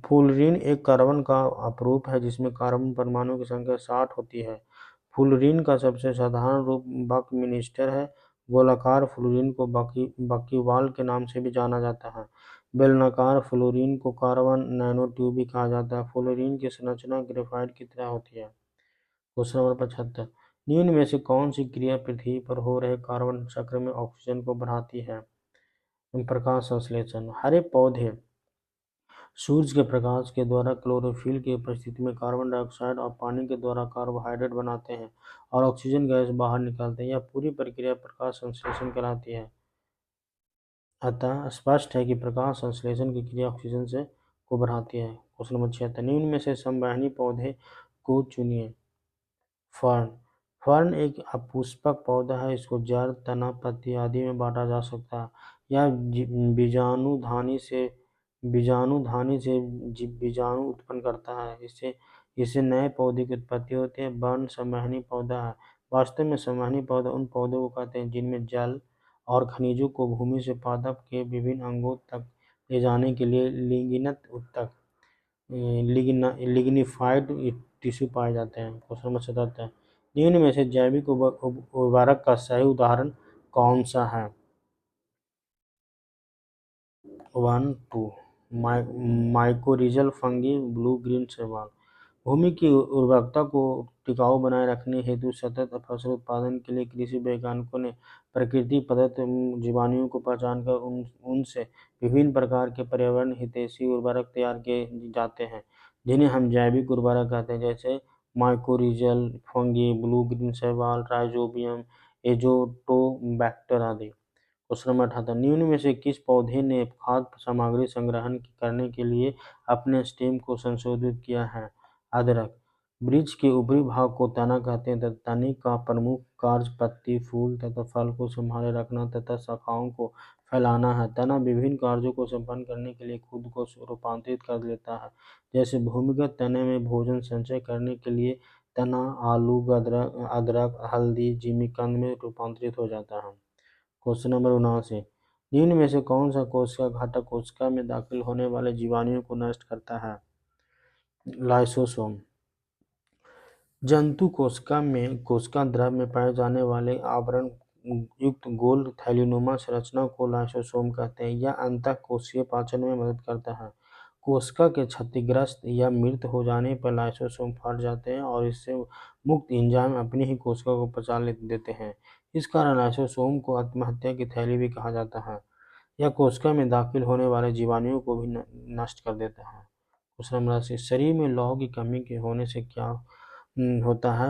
फुलरीन एक कार्बन का अपरूप है जिसमें कार्बन परमाणु की संख्या 60 होती है। फुलरीन का सबसे साधारण रूप बकमिस्टर है। गोलाकार फ्लोरीन को बकीवाल के नाम से भी जाना जाता है। बेलनाकार फ्लोरीन को कार्बन नैनोट्यूब भी कहा जाता है। फ्लोरीन की संरचना ग्रेफाइट की तरह होती है। क्वेश्चन नंबर 75, निम्न में से कौन सी क्रिया पृथ्वी पर हो रहे कार्बन चक्र में ऑक्सीजन को बढ़ाती है? प्रकाश संश्लेषण। हरे पौधे सूर्य के प्रकाश के द्वारा क्लोरोफिल की उपस्थिति में कार्बन डाइऑक्साइड और पानी के द्वारा कार्बोहाइड्रेट बनाते हैं और ऑक्सीजन गैस बाहर निकालते हैं। यह पूरी प्रक्रिया प्रकाश संश्लेषण कहलाती है। अतः स्पष्ट है कि प्रकाश संश्लेषण की क्रिया ऑक्सीजन से को बढ़ाती है। क्वेश्चन नंबर 76, निम्न में से संवहनी पौधे को चुनिए। फर्न। फर्न एक अपुष्पक पौधा है। इसको जड़, तना, पत्ती आदि में बांटा जा सकता है। यह बीजाणुधानी से बीजाणु उत्पन्न करता है। इससे नए पौधे की उत्पत्ति होती है। वर्ण संवहनी पौधा है। वास्तव में संवहनी पौधा उन पौधों को कहते हैं जिनमें जल और खनिजों को भूमि से पादप के विभिन्न अंगों तक ले जाने के लिए लिग्निफाइड टिश्यू पाए जाते हैं। क्वेश्चन नंबर 77, निम्न में से जैविक उर्वरक का सही उदाहरण कौन सा है? 1, 2 माइकोरिजल फंगी, ब्लू ग्रीन शैवाल। भूमि की उर्वरकता को टिकाऊ बनाए रखने हेतु सतत फसल उत्पादन के लिए कृषि वैज्ञानिकों ने प्रकृति प्रदत्त जीवाणुओं को पहचान कर उनसे विभिन्न प्रकार के पर्यावरण हितैषी उर्वरक तैयार किए जाते हैं जिन्हें हम जैविक उर्वरक कहते हैं, जैसे माइकोरिजल फंगी, ब्लू ग्रीन शैवाल, राइजोबियम, एजोटोबैक्टर आदि। क्वेश्चन नंबर 78, निम्न में से किस पौधे ने खाद्य सामग्री संग्रहण करने के लिए अपने स्टेम को संशोधित किया है? अदरक। वृक्ष के ऊपरी भाग को तना कहते हैं तथा तने का प्रमुख कार्य पत्ती, फूल तथा फल को संभाले रखना तथा शाखाओं को फैलाना है। तना विभिन्न कार्यों को संपन्न करने के लिए खुद को रूपांतरित कर लेता है। जैसे भूमिगत तने में भोजन संचय करने के लिए तना आलू, अदरक, हल्दी, जिमीकंद में रूपांतरित हो जाता है। क्वेश्चन नंबर 79, निम्न में से कौन सा कोशिका घटक कोशिका में दाखिल होने वाले जीवाणुओं को नष्ट करता है? लाइसोसोम। जंतु कोशिका द्रव में पाए जाने वाले आवरण युक्त गोल थैलीनुमा संरचना को लाइसोसोम कहते हैं। यह अंतःकोशीय पाचन में मदद करता है। कोशिका के क्षतिग्रस्त या मृत हो जाने पर लाइसोसोम फट जाते हैं और इससे मुक्त एंजाइम अपनी ही कोशिका को पचा देते हैं। इस कारण लाइसोसोम को आत्महत्या की थैली भी कहा जाता है। यह कोशिका में दाखिल होने वाले जीवाणुओं को भी नष्ट कर देता है। क्वेश्चन नंबर 80, शरीर में लौह की कमी के होने से क्या होता है?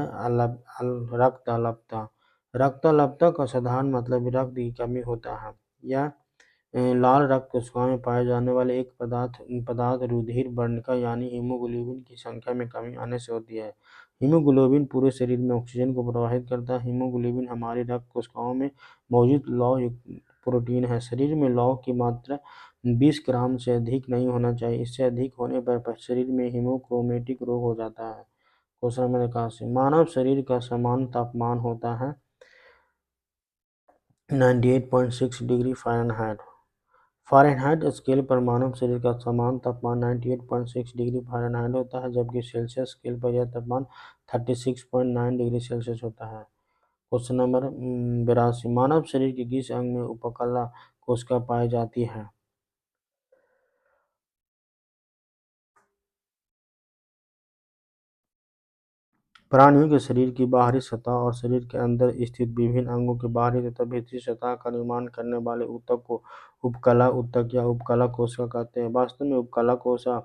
रक्त अल्पता। रक्त अल्पता का साधारण मतलब रक्त की कमी होता है। यह लाल रक्त कोशिकाओं में पाए जाने वाले एक पदार्थ रुधिर वर्णिका यानी हीमोग्लोबिन की संख्या में कमी आने से होती है। हीमोग्लोबिन पूरे शरीर में ऑक्सीजन को प्रवाहित करता है। हीमोग्लोबिन हमारी रक्त कोशिकाओं में मौजूद लौह युक्त प्रोटीन है। शरीर में लौह की मात्रा 20 ग्राम से अधिक नहीं होना चाहिए। इससे अधिक होने पर शरीर में हीमोक्रोमेटिक रोग हो जाता है। क्वेश्चन नंबर 81, मानव शरीर का सामान्य तापमान होता है 98.6 डिग्री फ़ारेनहाइट। फ़ारेनहाइट स्केल पर मानव शरीर का सामान्य तापमान 98.6 डिग्री फ़ारेनहाइट होता है, जबकि सेल्सियस स्केल पर यह तापमान 36.9 डिग्री सेल्सियस होता है। क्वेश्चन नंबर 82, मानव शरीर के किस अंग में उपकला कोशिका पाई जाती है? प्राणियों के शरीर की बाहरी सतह और शरीर के अंदर स्थित विभिन्न अंगों की बाहरी तथा भीतरी सतह का निर्माण करने वाले ऊतक को उपकला ऊतक या उपकला कोशिका कहते हैं। वास्तव में उपकला कोशिका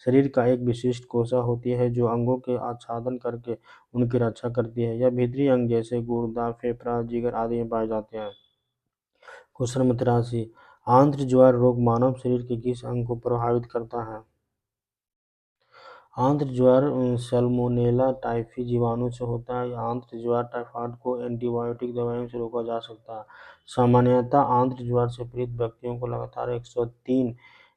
शरीर का एक विशिष्ट कोशिका होती है जो अंगों के आच्छादन करके उनकी रक्षा करती है। यह भीतरी अंग जैसे गुर्दा, फेफड़ा, जिगर आदि में पाए जाते हैं। क्वेश्चन नंबर 83, आंत्र ज्वर रोग मानव शरीर के किस अंग को प्रभावित करता है? आंत्र ज्वर सैल्मोनेला टाइफी जीवाणु से होता है। आंत्र ज्वर टाइफाइड को एंटीबायोटिक दवाइयों से रोका जा सकता है। सामान्यतः आंत्र ज्वर से पीड़ित व्यक्तियों को लगातार 103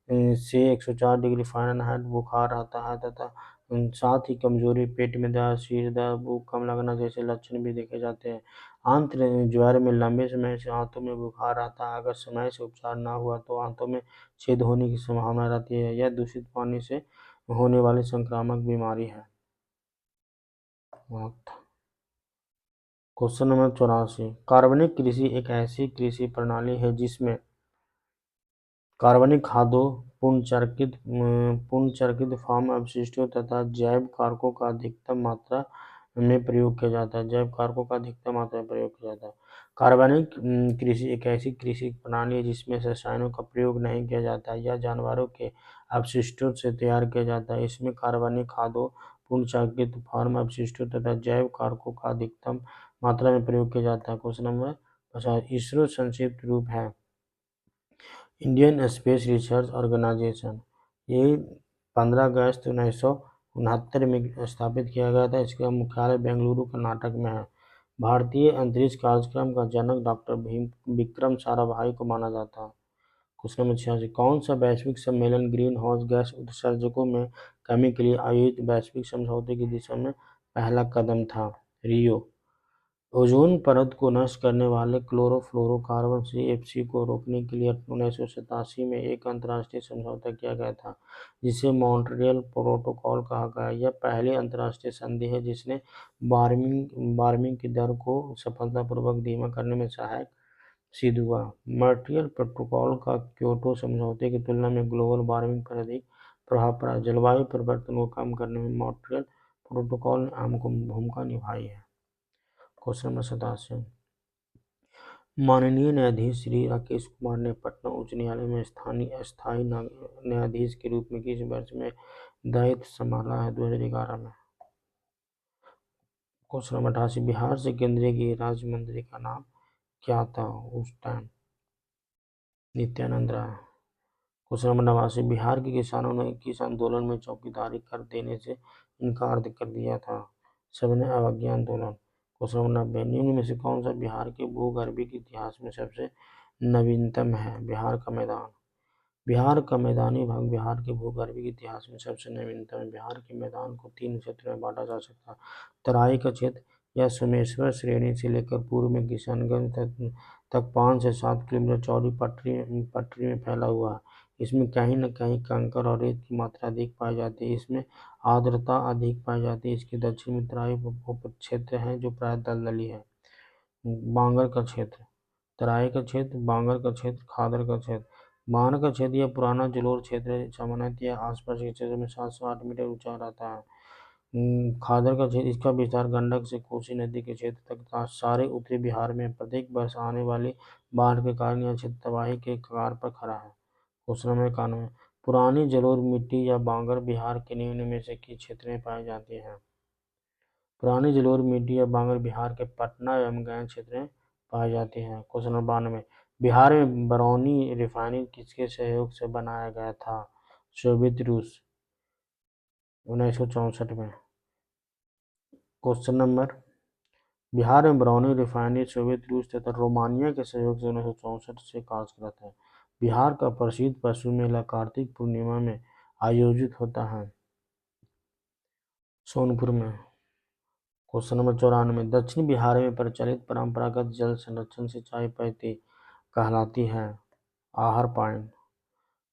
से 104 डिग्री फ़ारेनहाइट बुखार रहता है तथा साथ ही कमजोरी, पेट में दर्द, सिर दर्द, भूख कम लगना जैसे लक्षण भी देखे जाते हैं। आंत्र ज्वर में लंबे समय से आंतों में बुखार रहता है। अगर समय से उपचार ना हुआ तो आंतों में छेद होने की संभावना रहती है। यह दूषित पानी से होने वाली संक्रामक बीमारी है। Question number 84। कार्बनिक कृषि एक ऐसी कृषि प्रणाली है जिसमें कार्बनिक खादों, पुनर्चक्रित फार्म अपशिष्टों तथा जैव कारकों का अधिकतम मात्रा में प्रयोग किया जाता है। जैव कारकों का अधिकतम मात्रा में प्रयोग किया जाता है। कार्बनिक कृषि एक ऐसी कृषि प्रणाली है जिसमें रसायनों का प्रयोग नहीं किया जाता है। यह जानवरों के अपशिष्टों से तैयार किया जाता है। इसमें कार्बनिक खादों, पुनर्चक्रित फार्म अपशिष्टों तथा जैव कारकों का अधिकतम मात्रा में प्रयोग किया जाता है। Question number 50। इसरो संक्षिप्त रूप है इंडियन स्पेस रिसर्च ऑर्गेनाइजेशन। ये 15 अगस्त 1969 में स्थापित किया गया था। इसका मुख्यालय बेंगलुरु कर्नाटक में है। भारतीय अंतरिक्ष कार्यक्रम का जनक डॉक्टर विक्रम साराभाई को माना जाता है। Question number 86। कौन सा वैश्विक सम्मेलन ग्रीन हाउस गैस उत्सर्जकों में कमी के लिए आयोजित वैश्विक समझौते की दिशा में पहला कदम था? रियो। ओजोन परत को नष्ट करने वाले क्लोरोफ्लोरोकार्बन CFC को रोकने के लिए 1987 में एक अंतर्राष्ट्रीय समझौता किया गया था जिसे मॉन्ट्रियल प्रोटोकॉल कहा गया। यह पहली अंतर्राष्ट्रीय संधि है जिसने वार्मिंग की दर को सफलतापूर्वक धीमा करने में सहायक सिद्ध हुआ। मॉन्ट्रियल प्रोटोकॉल का क्योटो समझौते की तुलना में ग्लोबल वार्मिंग पर अधिक प्रभाव पड़ा। जलवायु परिवर्तन को कम करने में मॉन्ट्रियल प्रोटोकॉल ने अहम भूमिका निभाई है। Question number 87। माननीय न्यायाधीश श्री राकेश कुमार ने पटना उच्च न्यायालय में अस्थायी न्यायाधीश के रूप में किस वर्ष में दायित्व संभाला है? 2011 में। Question number 88। बिहार से केंद्रीय गृह राज्य मंत्री का नाम क्या था उस time? Nityanand Rai. Question number 89। Bihar के किसानों ने किस आंदोलन में चौकीदारी कर देने से इनकार कर दिया था? सविनय अवज्ञा आंदोलन। Question number 90। निम्न में से कौन सा बिहार के भूगर्भिक इतिहास में सबसे नवीनतम है? बिहार का मैदान। बिहार का मैदानी भाग बिहार के भूगर्भिक इतिहास में सबसे नवीनतम है। बिहार के मैदान को 3 क्षेत्रों में बांटा जा सकता है। तराई का क्षेत्र यह सोमेश्वर श्रेणी से लेकर पूर्व में किशनगंज तक 5 से 7 किलोमीटर चौड़ी पटरी में फैला हुआ है। इसमें कहीं न कहीं कंकर और रेत की मात्रा अधिक पाई जाती है। इसमें आर्द्रता अधिक पाई जाती है। इसके दक्षिण में तराई उपक्षेत्र है जो प्राय दलदली है। बांगर का क्षेत्र, तराई का क्षेत्र, बांगर का क्षेत्र, खादर का क्षेत्र। बांगर का क्षेत्र यह पुराना जलोढ़ क्षेत्र है। सामान्यतः यह आसपास के क्षेत्र में 7 से 8 मीटर ऊंचा रहता है। खादर का क्षेत्र इसका विस्तार गंडक से कोसी नदी के क्षेत्र तक था। सारे उत्तरी बिहार में प्रत्येक वर्ष आने वाली बाढ़ के कारण यह क्षेत्र तबाही के कगार पर खड़ा है। Question number 91। पुरानी जलोढ़ मिट्टी या बांगर बिहार के निम्न में से किस क्षेत्र में पाई जाती है? पुरानी जलोढ़ मिट्टी या बांगर बिहार के पटना एवं गया क्षेत्र में पाई जाती है। Question number 92। बिहार में बरौनी रिफाइनरी किसके सहयोग से बनाया गया था? सोवियत रूस, 1964 में। Question number. बिहार में बरौनी रिफाइनरी सोवियत रूस तथा रोमानिया के सहयोग से 1964 से कार्यरत है। बिहार का प्रसिद्ध पशु मेला कार्तिक पूर्णिमा में आयोजित होता है सोनपुर में। Question number 94। दक्षिण बिहार में प्रचलित परंपरागत जल संरक्षण सिंचाई पद्धति कहलाती है? आहर पाइन।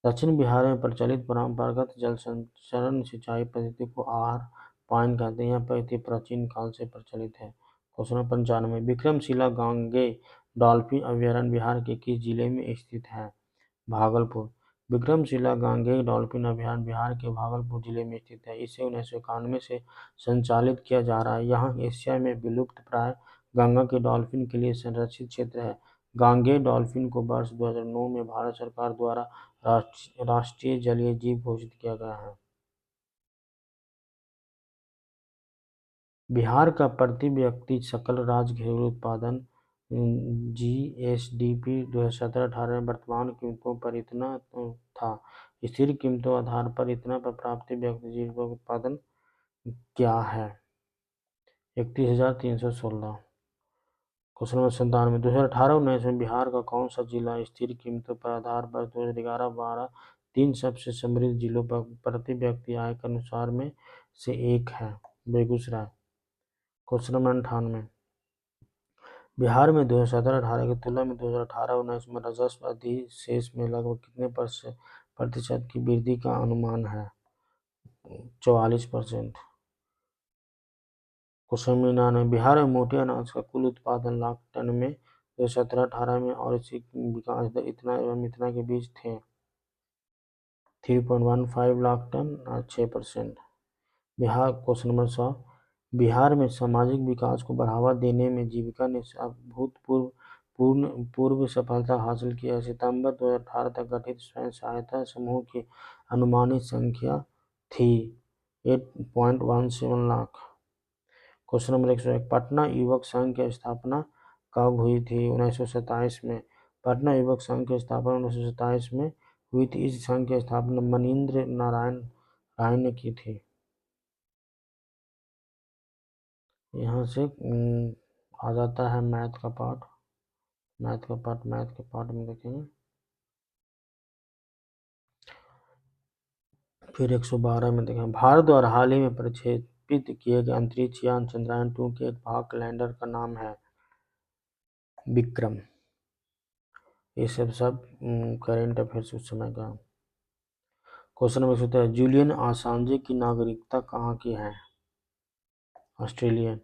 दक्षिण बिहार में प्रचलित परंपरागत जल संचरण सिंचाई पद्धति को आहर पाइन कहते हैं। यह पद्धति प्राचीन काल से प्रचलित है। Question number 95। विक्रमशिला गांगे डॉल्फिन अभयारण्य बिहार के किस जिले में स्थित है? भागलपुर। विक्रमशिला गांगे डॉल्फिन अभयारण्य बिहार के भागलपुर जिले में स्थित है। इसे 1991 से संचालित किया जा रहा है। यहाँ एशिया में विलुप्त प्राय गंगा के डॉल्फिन के लिए संरक्षित क्षेत्र है। गांगे डॉल्फिन को वर्ष 2009 में भारत सरकार द्वारा राष्ट्रीय जलीय जीव घोषित किया गया है। बिहार का प्रति व्यक्ति सकल राज्य घरेलू उत्पादन GSDP 2017-18 में वर्तमान कीमतों पर इतना था। स्थिर कीमतों आधार पर इतना पर प्रति व्यक्ति जीविका उत्पादन क्या है? 31,316। Question number 97। 2018-19 में बिहार का कौन सा जिला स्थिर कीमतों पर आधार पर 2011-12 3 सबसे समृद्ध जिलों पर प्रति व्यक्ति आय के अनुसार में से एक है बेगूसराय। क्वेश्चन नंबर 98, बिहार में 2017-18 की तुलना में 2018-19 में राजस्व अधिशेष में लगभग कितने प्रतिशत की वृद्धि का अनुमान है? 44%। क्वेश्चन नंबर 99, बिहार में मोटे अनाज का कुल उत्पादन लाख टन में 2017-18 में और इसी विकास दर इतना एवं इतना के बीच थे 3.15 लाख टन और 6%। बिहार। क्वेश्चन नंबर 100, बिहार में सामाजिक विकास को बढ़ावा देने में जीविका ने पूर्व सफलता हासिल की है। सितंबर 2018 तक गठित स्वयं सहायता समूह की अनुमानित संख्या थी 8.17 लाख। क्वेश्चन नंबर 101, पटना युवक संघ की स्थापना कब हुई थी? 1927 में। पटना युवक संघ की स्थापना 1927 में हुई थी। इस संघ की स्थापना मनीन्द्र नारायण राय ने की थी। यहाँ से आ जाता है मैथ का पार्ट में देखेंगे। फिर 112 में देखेंगे, भारत द्वारा हाल ही में प्रक्षेपित किए गए अंतरिक्ष यान चंद्रयान-2 के एक भाग लैंडर का नाम है विक्रम। ये सब करेंट अफेयर्स उस समय का। क्वेश्चन नंबर 17, जूलियन असांजे की नागरिकता कहाँ की है? ऑस्ट्रेलियन।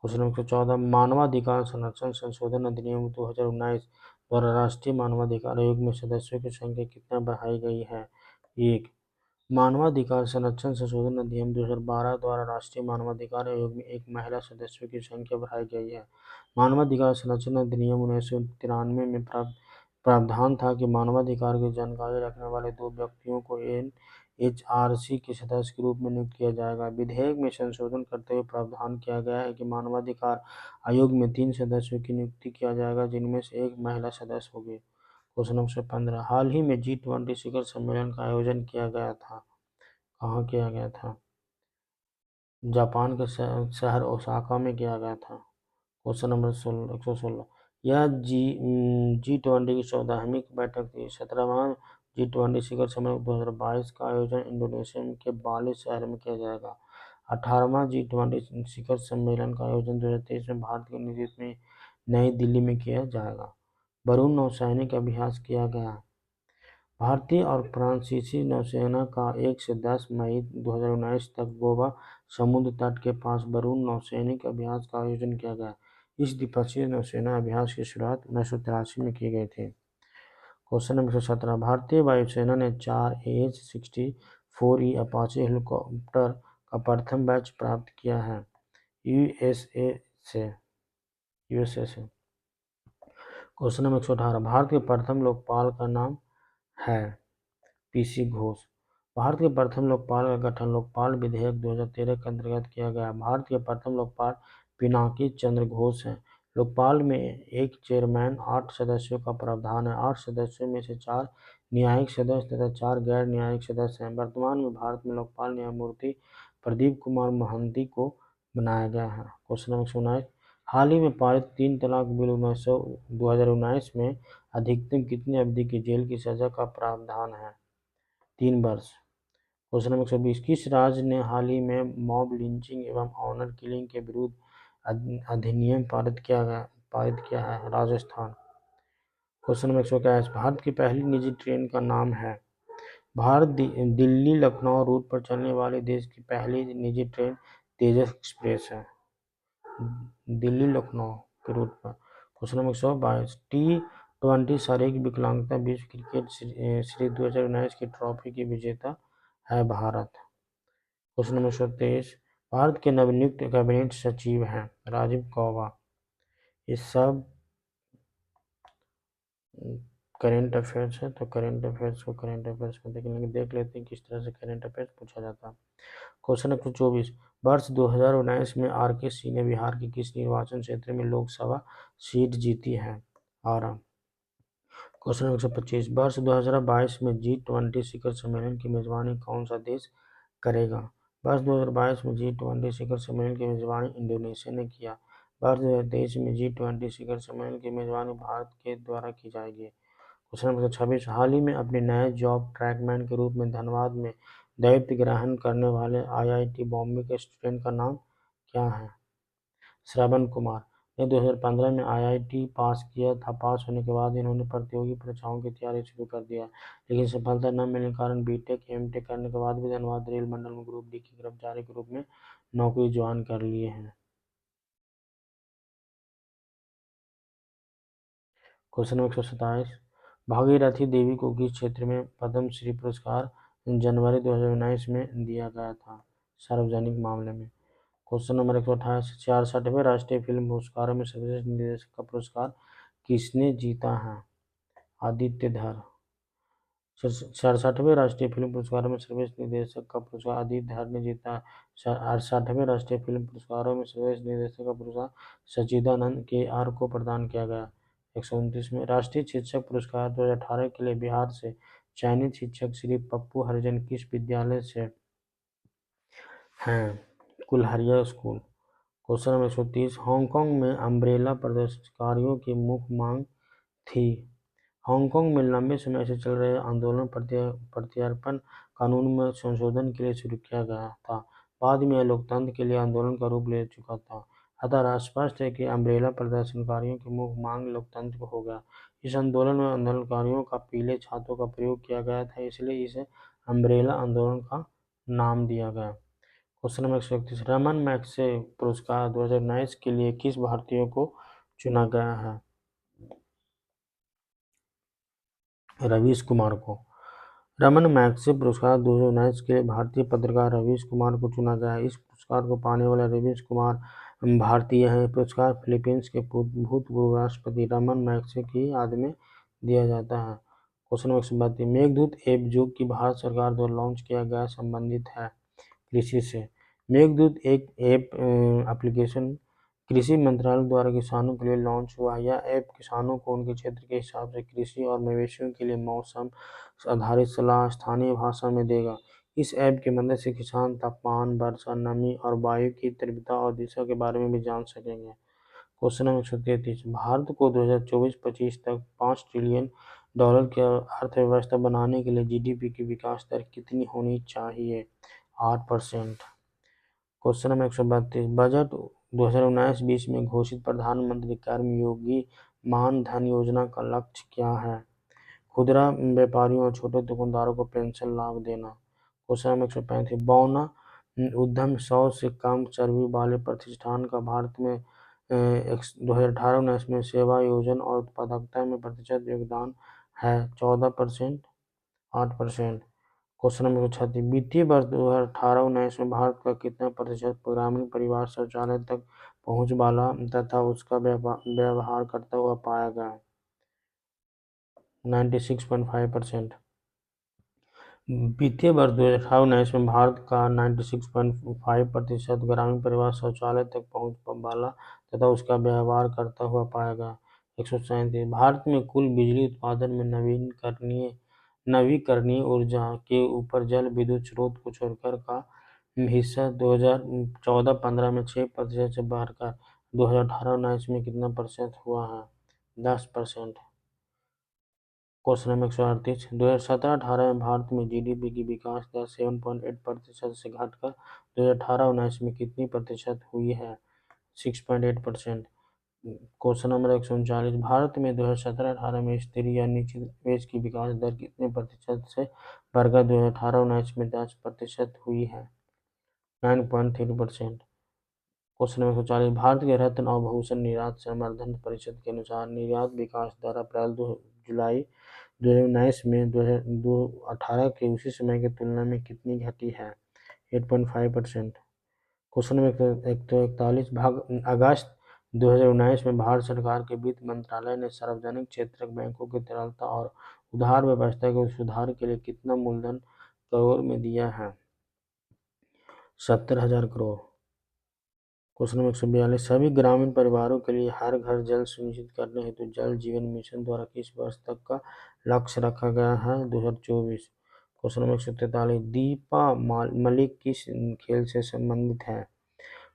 क्वेश्चन नंबर 14, मानवाधिकार संरक्षण संशोधन अधिनियम 2019 द्वारा राष्ट्रीय मानवाधिकार आयोग में सदस्यों की संख्या कितना बढ़ाई गई है? 1। मानवाधिकार संरक्षण संशोधन अधिनियम 2012 द्वारा राष्ट्रीय मानवाधिकार आयोग में एक महिला सदस्यों की संख्या बढ़ाई गई है। मानवाधिकार संरक्षण अधिनियम 1993 में प्रावधान था कि मानवाधिकार की जानकारी रखने वाले 2 व्यक्तियों को एनएचआरसी के सदस्य के रूप में नियुक्त किया जाएगा। विधेयक में संशोधन करते हुए प्रावधान किया गया है कि मानवाधिकार आयोग में 3 सदस्यों की नियुक्ति किया जाएगा, जिनमें से एक महिला सदस्य होगी। क्वेश्चन नंबर 15, हाल ही में G20 शिखर सम्मेलन का आयोजन किया गया था। कहाँ किया गया था? जापान के शहर ओसाका में किया गया था। क्वेश्चन नंबर 116, यह G20 की 14वीं बैठक थी। 17वां G20 शिखर सम्मेलन 2022 का आयोजन इंडोनेशिया के बाली शहर में किया जाएगा। 18वां G20 शिखर सम्मेलन का आयोजन 2023 में भारत के नेतृत्व में नई दिल्ली में किया जाएगा। वरुण नौसैनिक अभ्यास किया गया। भारतीय और फ्रांसीसी नौसेना का 1 से 10 मई 2019 तक गोवा समुद्र तट के पास वरुण नौसैनिक अभ्यास का आयोजन किया गया। इस द्विपक्षीय नौसेना अभ्यास की शुरुआत 1983 में की गई थी। क्वेश्चन नंबर 17, भारतीय वायुसेना ने 4 AH-64E अपाचे हेलीकॉप्टर का प्रथम बैच प्राप्त किया है यूएसए से। क्वेश्चन नंबर 118, भारत के प्रथम लोकपाल का नाम है पीसी घोष। भारत के प्रथम लोकपाल का गठन लोकपाल विधेयक 2013 के अंतर्गत किया गया। भारत के प्रथम लोकपाल पिनाकी चंद्र घोष हैं। लोकपाल में एक चेयरमैन 8 सदस्यों का प्रावधान है। 8 सदस्यों में से 4 न्यायिक सदस्य तथा 4 गैर न्यायिक सदस्य हैं। वर्तमान में भारत में लोकपाल न्यायमूर्ति प्रदीप कुमार महंती को बनाया गया है। क्वेश्चन नंबर 19, हाल ही में पारित 3 तलाक बिल 2019 में अधिकतम कितनी अवधि की जेल की सजा का प्रावधान है? 3 वर्ष। क्वेश्चन नंबर 120, किस राज्य ने हाल ही में मॉब लिंचिंग एवं ऑनर किलिंग के विरुद्ध अधिनियम पारित किया है? राजस्थान। क्वेश्चन नंबर 121, भारत की पहली निजी ट्रेन का नाम है? भारत दिल्ली लखनऊ रूट पर चलने वाली देश की पहली निजी ट्रेन तेजस एक्सप्रेस है, दिल्ली लखनऊ के रूट पर। क्वेश्चन नंबर 122, T20 शारीरिक विकलांगता विश्व क्रिकेट सीरीज 2019 की ट्रॉफी की विजेता है भारत। क्वेश्चन नंबर 123, भारत के नवनियुक्त कैबिनेट सचिव हैं राजीव गौबा। ये सब करेंट अफेयर्स है, तो करेंट अफेयर्स को करेंट अफेयर्स में देख लेते हैं किस तरह से करेंट अफेयर्स पूछा जाता है। क्वेश्चन नंबर 24, वर्ष 2019 में आर.के. सिंह ने बिहार के किस निर्वाचन क्षेत्र में लोकसभा सीट जीती है? आरा। क्वेश्चन नंबर 125, वर्ष 2022 में G20 शिखर सम्मेलन की मेजबानी कौन सा देश करेगा? वर्ष 2022 में G20 शिखर सम्मेलन की मेजबानी इंडोनेशिया ने किया। वर्ष 2023 में G20 शिखर सम्मेलन की मेजबानी भारत के द्वारा की जाएगी। क्वेश्चन नंबर 26, हाल ही में अपने नए जॉब ट्रैकमैन के रूप में धनबाद में दायित्व ग्रहण करने वाले आईआईटी बॉम्बे के स्टूडेंट का नाम क्या है? श्रवण कुमार ने 2015 में आईआईटी पास किया था। पास होने के बाद इन्होंने प्रतियोगी परीक्षाओं की तैयारी शुरू कर दिया, लेकिन सफलता न मिलने के कारण बीटेक एमटेक करने के बाद भी धनबाद रेल मंडल में ग्रुप डी के कर्मचारी के रूप में नौकरी ज्वाइन कर लिए हैं। क्वेश्चन नंबर 127, भागीरथी देवी को किस क्षेत्र में पद्म श्री पुरस्कार जनवरी 2019 में दिया गया था? सार्वजनिक मामले में। क्वेश्चन नंबर 128, 66वें राष्ट्रीय फिल्म पुरस्कारों में सर्वश्रेष्ठ निर्देशक का पुरस्कार किसने जीता है? आदित्य धर। 67वें राष्ट्रीय फिल्म पुरस्कारों में सर्वश्रेष्ठ निर्देशक का पुरस्कार आदित्य धर ने जीता है। 68वें राष्ट्रीय फिल्म पुरस्कारों में सर्वश्रेष्ठ निर्देशक का पुरस्कार सच्चिदानंद के आर को प्रदान किया गया। 129वें राष्ट्रीय शिक्षक पुरस्कार 2018 के लिए बिहार से चयनित शिक्षक श्री पप्पू हरिजन किस विद्यालय से हैं? कुल्हारिया स्कूल। क्वेश्चन नंबर 130, हांगकांग में अम्ब्रेला प्रदर्शनकारियों की मुख्य मांग थी। हांगकांग में लंबे समय से चल रहे आंदोलन प्रत्यर्पण कानून में संशोधन के लिए शुरू किया गया था। बाद में यह लोकतंत्र के लिए आंदोलन का रूप ले चुका था। अतः स्पष्ट है कि अम्ब्रेला प्रदर्शनकारियों की मुख्य मांग लोकतंत्र हो गया। इस आंदोलन में आंदोलनकारियों का पीले छातों का प्रयोग किया गया था, इसलिए इसे अम्ब्रेला आंदोलन का नाम दिया गया। क्वेश्चन नंबर 131, रमन मैग्सेसे पुरस्कार 2019 के लिए किस भारतीय को चुना गया है? रवीश कुमार को। रमन मैग्सेसे पुरस्कार 2019 के लिए भारतीय पत्रकार रवीश कुमार को चुना गया है। इस पुरस्कार को पाने वाले रवीश कुमार भारतीय हैं। पुरस्कार फिलीपींस के भूतपूर्व राष्ट्रपति रमन मैग्सेसे की याद में दिया जाता है। क्वेश्चन नंबर 132, मेघदूत ऐप जो कि भारत सरकार द्वारा लॉन्च किया गया संबंधित है कृषि से। मेघदूत एक ऐप एप्लीकेशन कृषि मंत्रालय द्वारा किसानों के लिए लॉन्च हुआ है। यह ऐप किसानों को उनके क्षेत्र के हिसाब से कृषि और मवेशियों के लिए मौसम आधारित सलाह स्थानीय भाषा में देगा। इस ऐप की मदद से किसान तापमान, वर्षा, नमी और वायु की तीव्रता और दिशा के बारे में भी जान सकेंगे। क्वेश्चन नंबर 133, भारत को 2024-25 तक $5 ट्रिलियन की अर्थव्यवस्था बनाने के लिए जीडीपी की विकास दर कितनी होनी चाहिए? 8%। क्वेश्चन नंबर 132, बजट 2019-20 में घोषित प्रधानमंत्री कर्मयोगी मानधन योजना का लक्ष्य क्या है? खुदरा व्यापारियों और छोटे दुकानदारों को पेंशन लाभ देना। क्वेश्चन नंबर 135, बौना उद्यम 100 से कम चर्बी वाले प्रतिष्ठान का भारत में 2018-19 में सेवायोजन और उत्पादकता में प्रतिशत योगदान है 14%, 8%। क्वेश्चन नंबर 36, वित्तीय वर्ष 2018-19 में भारत का कितना प्रतिशत ग्रामीण परिवार शौचालय तक पहुंच वाला तथा उसका व्यवहार करता हुआ पाया गया? 96.5%। वित्तीय वर्ष 2018-19 में भारत का 96.5% ग्रामीण परिवार शौचालय तक पहुंच वाला तथा उसका व्यवहार करता हुआ पाया गया। 137, भारत में कुल बिजली उत्पादन में नवीकरणीय ऊर्जा के ऊपर जल विद्युत स्रोत को छोड़कर का हिस्सा 2014-15 में 6% से बढ़कर 2018-19 में कितना प्रतिशत हुआ है? 10%। क्वेश्चन नंबर 138, 2017-18 में भारत में जीडीपी की विकास दर 7.8% से घटकर 2018-19 में कितनी प्रतिशत हुई है? 6.8%। क्वेश्चन नंबर 139, भारत में 2017-18 में स्थिर या निश्चित निवेश की विकास दर कितने प्रतिशत से बढ़कर 2018-19 में 10% हुई है? 9.3%। क्वेश्चन नंबर 140, भारत के रत्न और भूषण निर्यात संवर्धन परिषद के अनुसार निर्यात विकास दर अप्रैल जुलाई 2019 में 2018 के उसी समय की तुलना में कितनी घटी है? 8.5%। क्वेश्चन नंबर 141, अगस्त 2019 में भारत सरकार के वित्त मंत्रालय ने सार्वजनिक क्षेत्र बैंकों की तरलता और उधार व्यवस्था के सुधार के लिए कितना मूलधन करोड़ में दिया है? 70,000 करोड़। क्वेश्चन नंबर 142, सभी ग्रामीण परिवारों के लिए हर घर जल सुनिश्चित करने हेतु जल जीवन मिशन द्वारा किस वर्ष तक का लक्ष्य रखा गया है? 2024। क्वेश्चन नंबर 143, दीपा मलिक किस खेल से संबंधित है?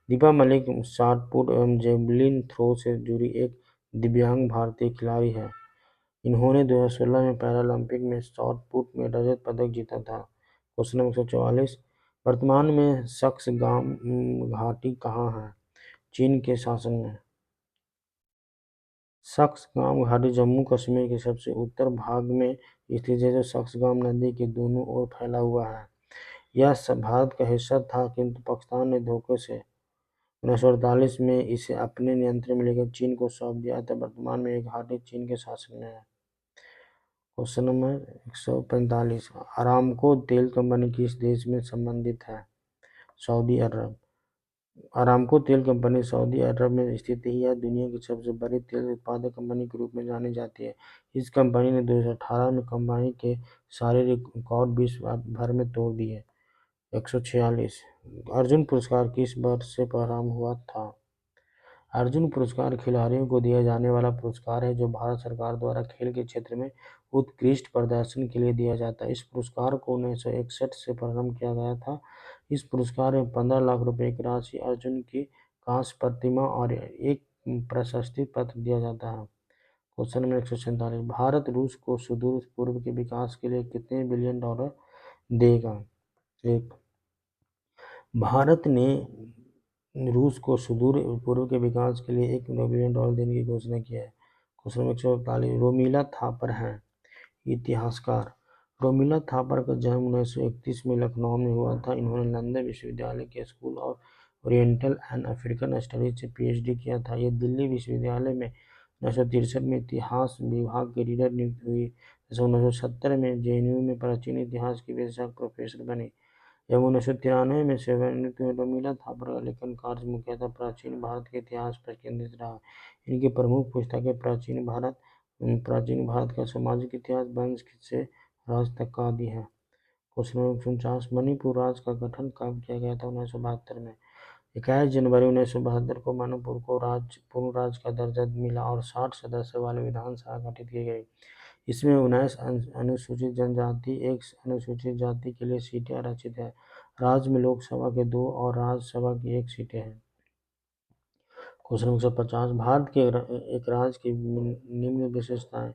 दीपा मलिक शॉट पुट एवं जेवलिन थ्रो से जुड़ी एक दिव्यांग भारतीय खिलाड़ी है। इन्होंने 2016 में पैरालंपिक में शॉट पुट में रजत पदक जीता था। क्वेश्चन नंबर 144, वर्तमान में सक्सगाम घाटी कहाँ है? चीन के शासन में। सक्सगाम घाटी जम्मू कश्मीर के सबसे उत्तर भाग में स्थित है, जो सक्सगाम नदी के दोनों ओर फैला हुआ है। यह भारत का हिस्सा था, किंतु पाकिस्तान ने धोखे से 1948 में इसे अपने नियंत्रण में लेकर चीन को सौंप दिया था। वर्तमान में यह घाटी चीन के शासन में है। क्वेश्चन नंबर 145, अरामको तेल कंपनी किस देश में संबंधित है? सऊदी अरब। अरामको तेल कंपनी सऊदी अरब में स्थित है। यह दुनिया की सबसे बड़ी तेल उत्पादक कंपनी के रूप में जानी जाती है। इस कंपनी ने 2018 में कंपनी के सारे रिकॉर्ड विश्व भर में तोड़ दिए। 146, अर्जुन पुरस्कार किस वर्ष से प्रारंभ हुआ था? अर्जुन पुरस्कार खिलाड़ियों को दिया जाने वाला पुरस्कार है, जो भारत सरकार द्वारा खेल के क्षेत्र में उत्कृष्ट प्रदर्शन के लिए दिया जाता है। इस पुरस्कार को 1961 से प्रारंभ किया गया था। इस पुरस्कार में 15 लाख रुपए की राशि, अर्जुन की कांस्य प्रतिमा और एक प्रशस्ति पत्र दिया जाता है। क्वेश्चन नंबर 147, भारत रूस को सुदूर पूर्व के विकास के लिए कितने बिलियन डॉलर देगा? एक, भारत ने रूस को सुदूर पूर्व के विकास के लिए $1 बिलियन देने की घोषणा की है। क्वेश्चन नंबर 148, रोमिला थापर हैं इतिहासकार। रोमिला थापर का जन्म 1931 में लखनऊ में हुआ था। इन्होंने लंदन विश्वविद्यालय के school of oriental and African studies से PhD किया था। ये दिल्ली विश्वविद्यालय में 1963 में इतिहास विभाग के रीडर नियुक्त हुई। 1970 में JNU में प्राचीन इतिहास की विशेषज्ञ प्रोफेसर बनी। जब 1993 में सेवानिवृत्त हुए, रोमिला थापर का लेखन कार्य मुख्यतः प्राचीन भारत के इतिहास पर केंद्रित रहा। इनकी प्रमुख पुस्तकें प्राचीन भारत का सामाजिक इतिहास, वंश से राज तक का आदि है। क्वेश्चन नंबर 49, मणिपुर राज्य का गठन कब किया गया था? 1972 में। 21 जनवरी 1972 को मणिपुर को पूर्ण राज्य का दर्जा मिला और 60 सदस्य वाली विधानसभा गठित की गई। इसमें 19 अनुसूचित जनजाति, 1 अनुसूचित जाति के लिए सीटें आरक्षित है। राज्य में लोकसभा के 2 और राज्यसभा की 1 सीटें हैं। क्वेश्चन नंबर 150, भारत के एक राज्य की निम्न विशेषताएं।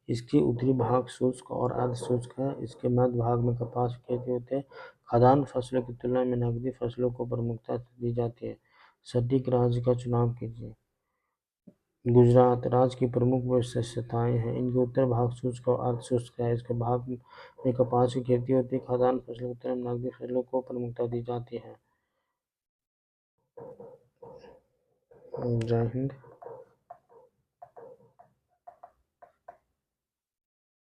इसकी उत्तरी भाग शुष्क और अर्ध शुष्क है। इसके मध्य भाग में कपास की खेती होती है। खाद्यान्न फसलों की तुलना में नकदी फसलों को प्रमुखता दी जाती है। सटीक राज्य का चुनाव कीजिए। गुजरात राज्य की प्रमुख विशेषताएं हैं। इनके उत्तर भाग शुष्क और अर्ध शुष्क है। इसके भाग में कपास की खेती होती है। खाद्यान्न फसलों की तुलना में नकदी फसलों को प्रमुखता दी जाती है। जय हिंद।